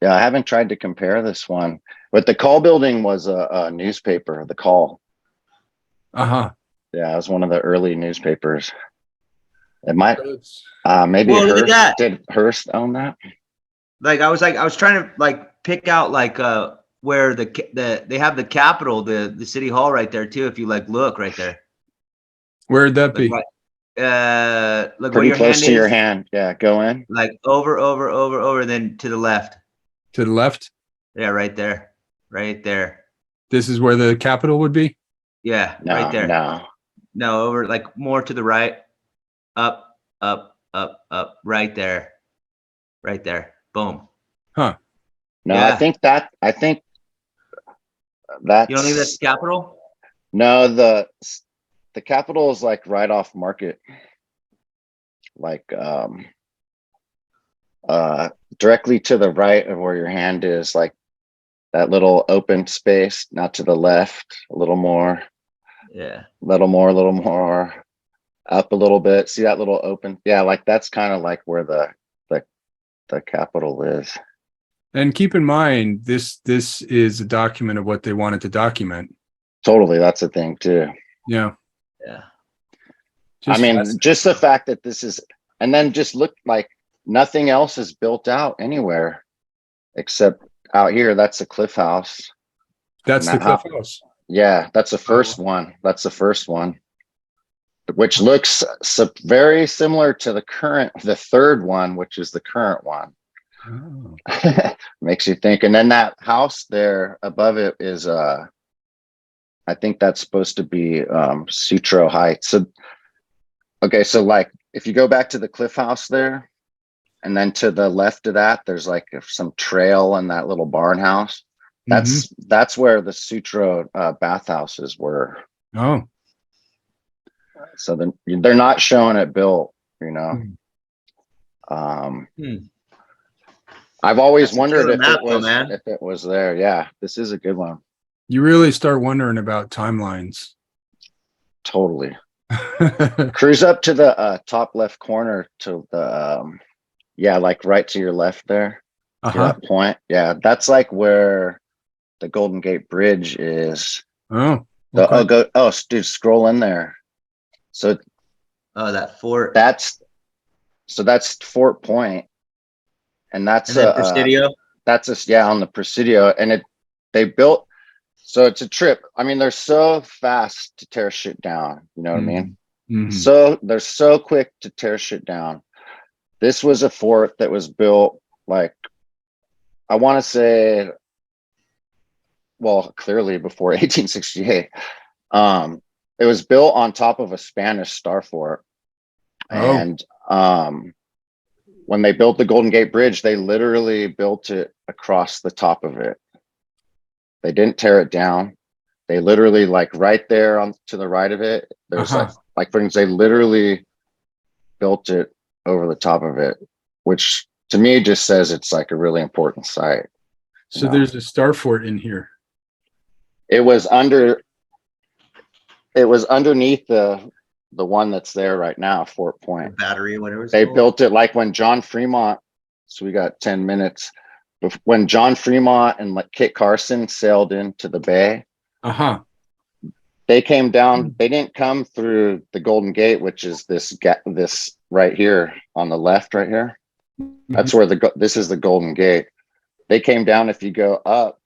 Yeah, I haven't tried to compare this one, but the Call building was a newspaper, the Call. Uh-huh. Yeah, it was one of the early newspapers. It might maybe Well, look at that. Did Hearst own that? Like I was trying to like pick out like where they have the Capitol, the city hall right there too. If you like look right there. Where'd that be? Look Pretty where your close hand to your is. hand. Yeah, go in. Like over, then to the left. To the left? Yeah, right there. Right there. This is where the Capitol would be? Yeah, No, right there. No, over like more to the right. Up, right there. Right there. Boom. Huh. No, Yeah. I think that You don't think that's the Capitol? No, the Capitol is like right off Market, like directly to the right of where your hand is, like that little open space, not to the left, a little more, Yeah. a little more, up a little bit. See that little open? Yeah, like that's kind of like where the Capitol is. And keep in mind, this is a document of what they wanted to document. Totally, that's a thing too. Yeah. Yeah. I mean, just the fact that this is, and then just look like nothing else is built out anywhere except out here. That's a cliff house. That's the cliff house. Yeah, that's the first one. That's the first one, which looks very similar to the third one, which is the current one. Oh. Makes you think. And then that house there above it is, I think that's supposed to be Sutro Heights. So, okay, so like if you go back to the cliff house there, and then to the left of that, there's like some trail and that little barn house. That's where the Sutro bathhouses were. Oh, so then they're not showing it built, you know. I've always wondered if it was there. Yeah, this is a good one. You really start wondering about timelines. Totally. Cruise up to the top left corner to the yeah, like right to your left there. To that point. Yeah, that's like where the Golden Gate Bridge is. Oh, okay. Dude, scroll in there. So that fort. That's Fort Point. And that's Presidio. That's on the Presidio. And they built, so it's a trip. I mean, they're so fast to tear shit down. You know what I mean? So they're so quick to tear shit down. This was a fort that was built like, I want to say, well, clearly before 1868. It was built on top of a Spanish star fort. And when they built the Golden Gate Bridge, they literally built it across the top of it. They didn't tear it down. They literally, like right there on to the right of it, there's like for instance, they literally built it over the top of it, which to me just says it's like a really important site. So there's a star fort in here. It was underneath the one that's there right now, Fort Point. The battery, whatever. They built it like when John Fremont. So we got 10 minutes. When John Fremont and like Kit Carson sailed into the bay. They came down. They didn't come through the Golden Gate, which is this right here on the left, right here. That's where this is the Golden Gate. They came down. If you go up,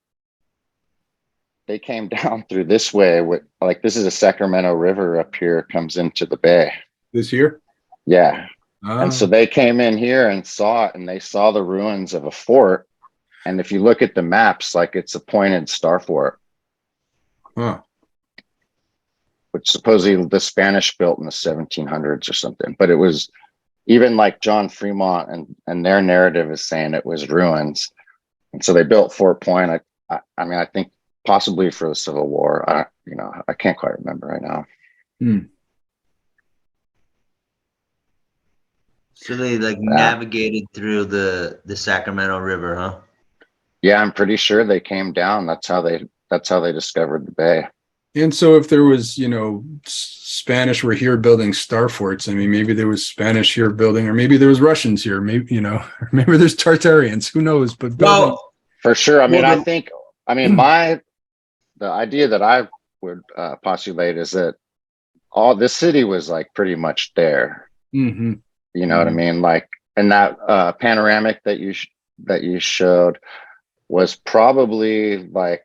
they came down through this way. Like this is a Sacramento River up here, comes into the bay. This here? Yeah. And so they came in here and saw it, and they saw the ruins of a fort. And if you look at the maps, like it's a pointed star fort. Which supposedly the Spanish built in the 1700s or something. But it was even like John Fremont and their narrative is saying it was ruins. And so they built Fort Point. I mean, I think possibly for the Civil War. I can't quite remember right now. So they like navigated through the Sacramento River, huh? Yeah, I'm pretty sure they came down. That's how they discovered the bay. And so if there was, Spanish were here building star forts, I mean, maybe there was Spanish here building, or maybe there was Russians here, maybe, maybe there's Tartarians, who knows? But for sure. I mean, the idea that I would postulate is that all this city was like pretty much there. You know what I mean? Like, and that panoramic that you showed was probably like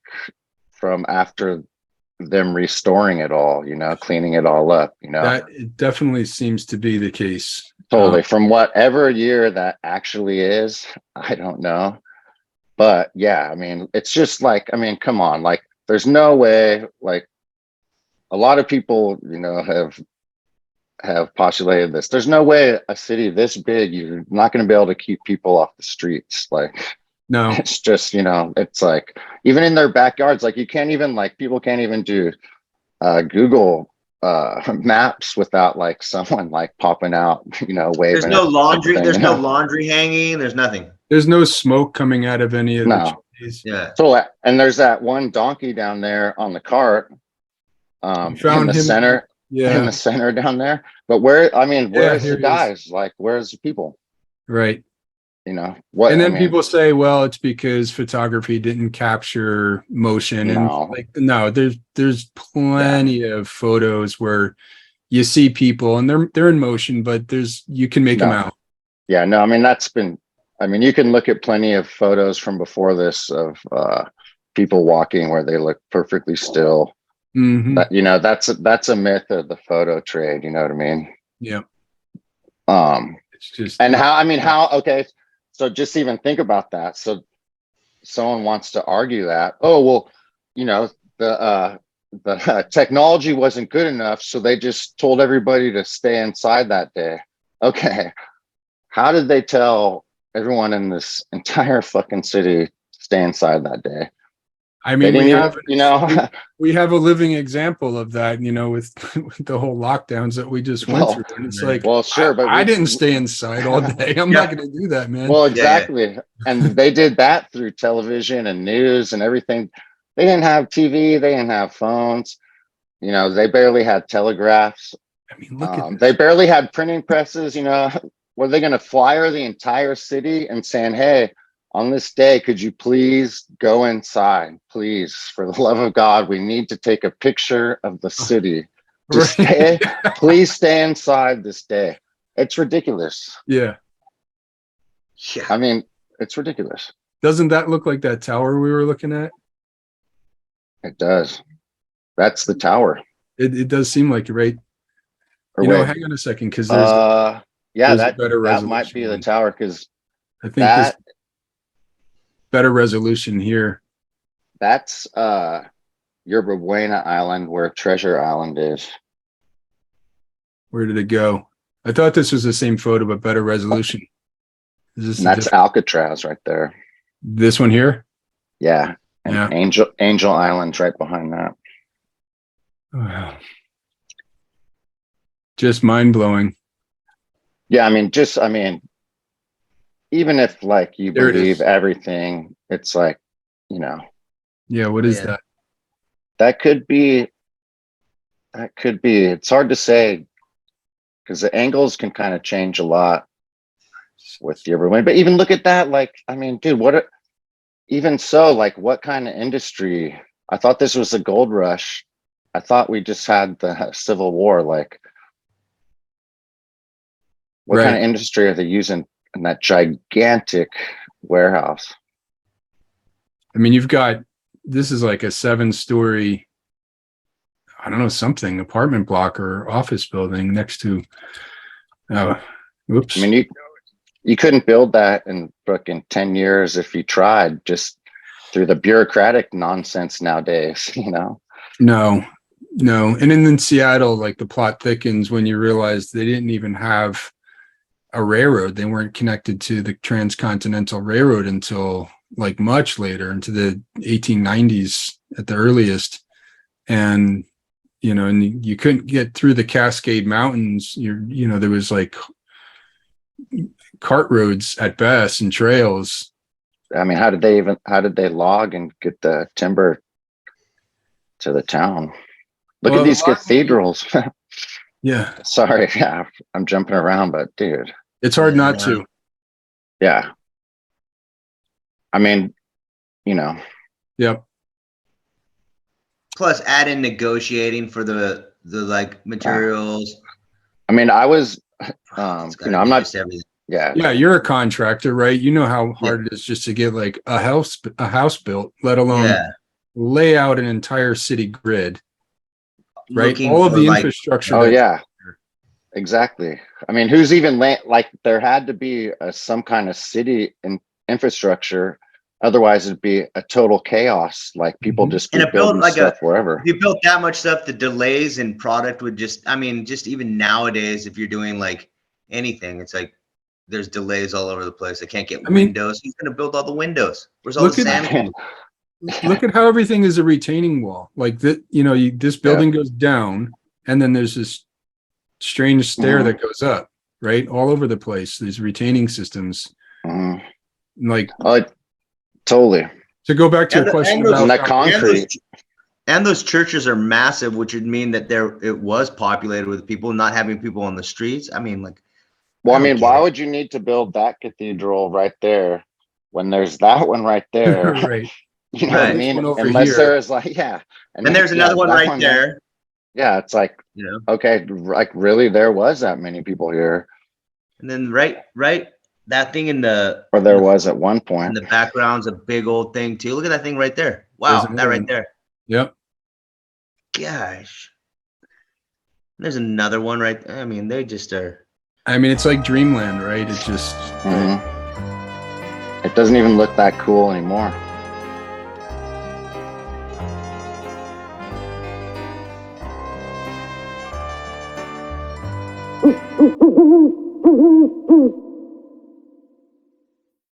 from after them restoring it all, cleaning it all up, That it definitely seems to be the case. Totally. From whatever year that actually is, I don't know. But yeah, I mean, it's just like, I mean, come on, like there's no way, like a lot of people, have postulated this. There's no way a city this big, you're not going to be able to keep people off the streets. Like, no, it's just, it's like, even in their backyards, like you can't even, like people can't even do Google maps without like someone like popping out, you know, There's waving no at laundry. everything, There's you no know? laundry hanging. There's nothing. There's no smoke coming out of any of the No. chimneys. Yeah. So, and there's that one donkey down there on the cart, You found in the him. center, Yeah. down there. But where, I mean, Yeah, where's here the he is. guys? Like, where's the people? Right. You know what? And I then mean, people say, well, it's because photography didn't capture motion. And no. like, no, there's plenty of photos where you see people and they're in motion, but you can make them No. out. Yeah, no, I mean, I mean, you can look at plenty of photos from before this of people walking where they look perfectly still. Mhm. That, you know, that's a myth of the photo trade, you know what I mean? Yeah. It's just, And how, I mean, how, okay, so just even think about that. So someone wants to argue that, oh, well, you know, the technology wasn't good enough, so they just told everybody to stay inside that day. Okay, how did they tell everyone in this entire fucking city to stay inside that day? I mean, They we didn't even, have, you know. we have a living example of that, you know, with, with the whole lockdowns that we just went Well, through. And it's like, well, sure, but I we didn't stay inside all day. I'm not going to do that, man. well, Yeah, yeah. exactly. And they did that through television and news and everything. They didn't have TV, they didn't have phones, you know, they barely had telegraphs. I mean, look at They this. barely had printing presses, you know. Were they going to flyer the entire city and saying, hey, on this day, could you please go inside? Please, for the love of God, we need to take a picture of the city. Just Right. stay, please stay inside this day. It's ridiculous. Yeah. Yeah. I mean, it's ridiculous. Doesn't that look like that tower we were looking at? It does. That's the tower. It does seem like it, right? Or You know, wait, hang on a second, because yeah, there's a that better that might resolution be the one. tower because I think this that better resolution here. that's Yerba Buena Island where Treasure Island is. Where did it go? I thought this was the same photo, but better resolution. Is this And a that's different? Alcatraz right there. This one here? Yeah. And Yeah. Angel Island's right behind that. Wow. Just mind blowing. Yeah, I mean, even if like you There it believe is. everything, it's like, you know, Yeah, what is Yeah. that? that could be, it's hard to say because the angles can kind of change a lot with the everyone. But even look at that, like, I mean, dude, even so, like, what kind of industry? I thought this was the gold rush. I thought we just had the Civil War. Like, what kind of industry are they using in that gigantic warehouse? I mean, this is like a 7-story, I don't know, something, apartment block or office building next to, oops. I mean, you couldn't build that in fucking 10 years if you tried, just through the bureaucratic nonsense nowadays, you know? No. And in Seattle, like the plot thickens when you realize they didn't even have a railroad. They weren't connected to the transcontinental railroad until like much later, into the 1890s at the earliest. And, you know, and you couldn't get through the Cascade Mountains. You know, there was like cart roads at best and trails. I mean, how did they log and get the timber to the town? Look at these cathedrals. Yeah. Sorry, yeah, I'm jumping around, but dude, It's hard not to. yeah. I mean, you know. Yep. Plus, add in negotiating for the like materials. I mean, I was, It's you gotta know, I'm be not. just everything. Yeah. Yeah, you're a contractor, right? You know how hard it is just to get like a house built, let alone lay out an entire city grid. Right. Looking All of for, the like, infrastructure. Oh yeah. Exactly. I mean, who's even like there had to be some kind of city infrastructure. Otherwise, it'd be a total chaos. Like people just be building stuff wherever. If you built that much stuff, the delays in product would just, I mean, just even nowadays, if you're doing like anything, it's like there's delays all over the place. I can't get windows. Who's going to build all the windows? Where's all the sand? Look at how everything is a retaining wall. Like that, you know, this building goes down And then there's this strange stair that goes up, right? All over the place. These retaining systems. Like, oh, totally. to go back to your question and that about concrete. And those churches are massive, which would mean that it was populated with people, not having people on the streets. I mean, like, Well, I mean, why would you need to build that cathedral right there when there's that one right there? right. You know what I mean? Unless there is like, and there's another one right there. Yeah, it's like, you know, okay, like really, there was that many people here. And then right, that thing or there was at one point. In the background's a big old thing too. Look at that thing right there. Wow, that right there. Yep. Gosh. There's another one right there. I mean, they just are. I mean, it's like dreamland, right? It just. It doesn't even look that cool anymore.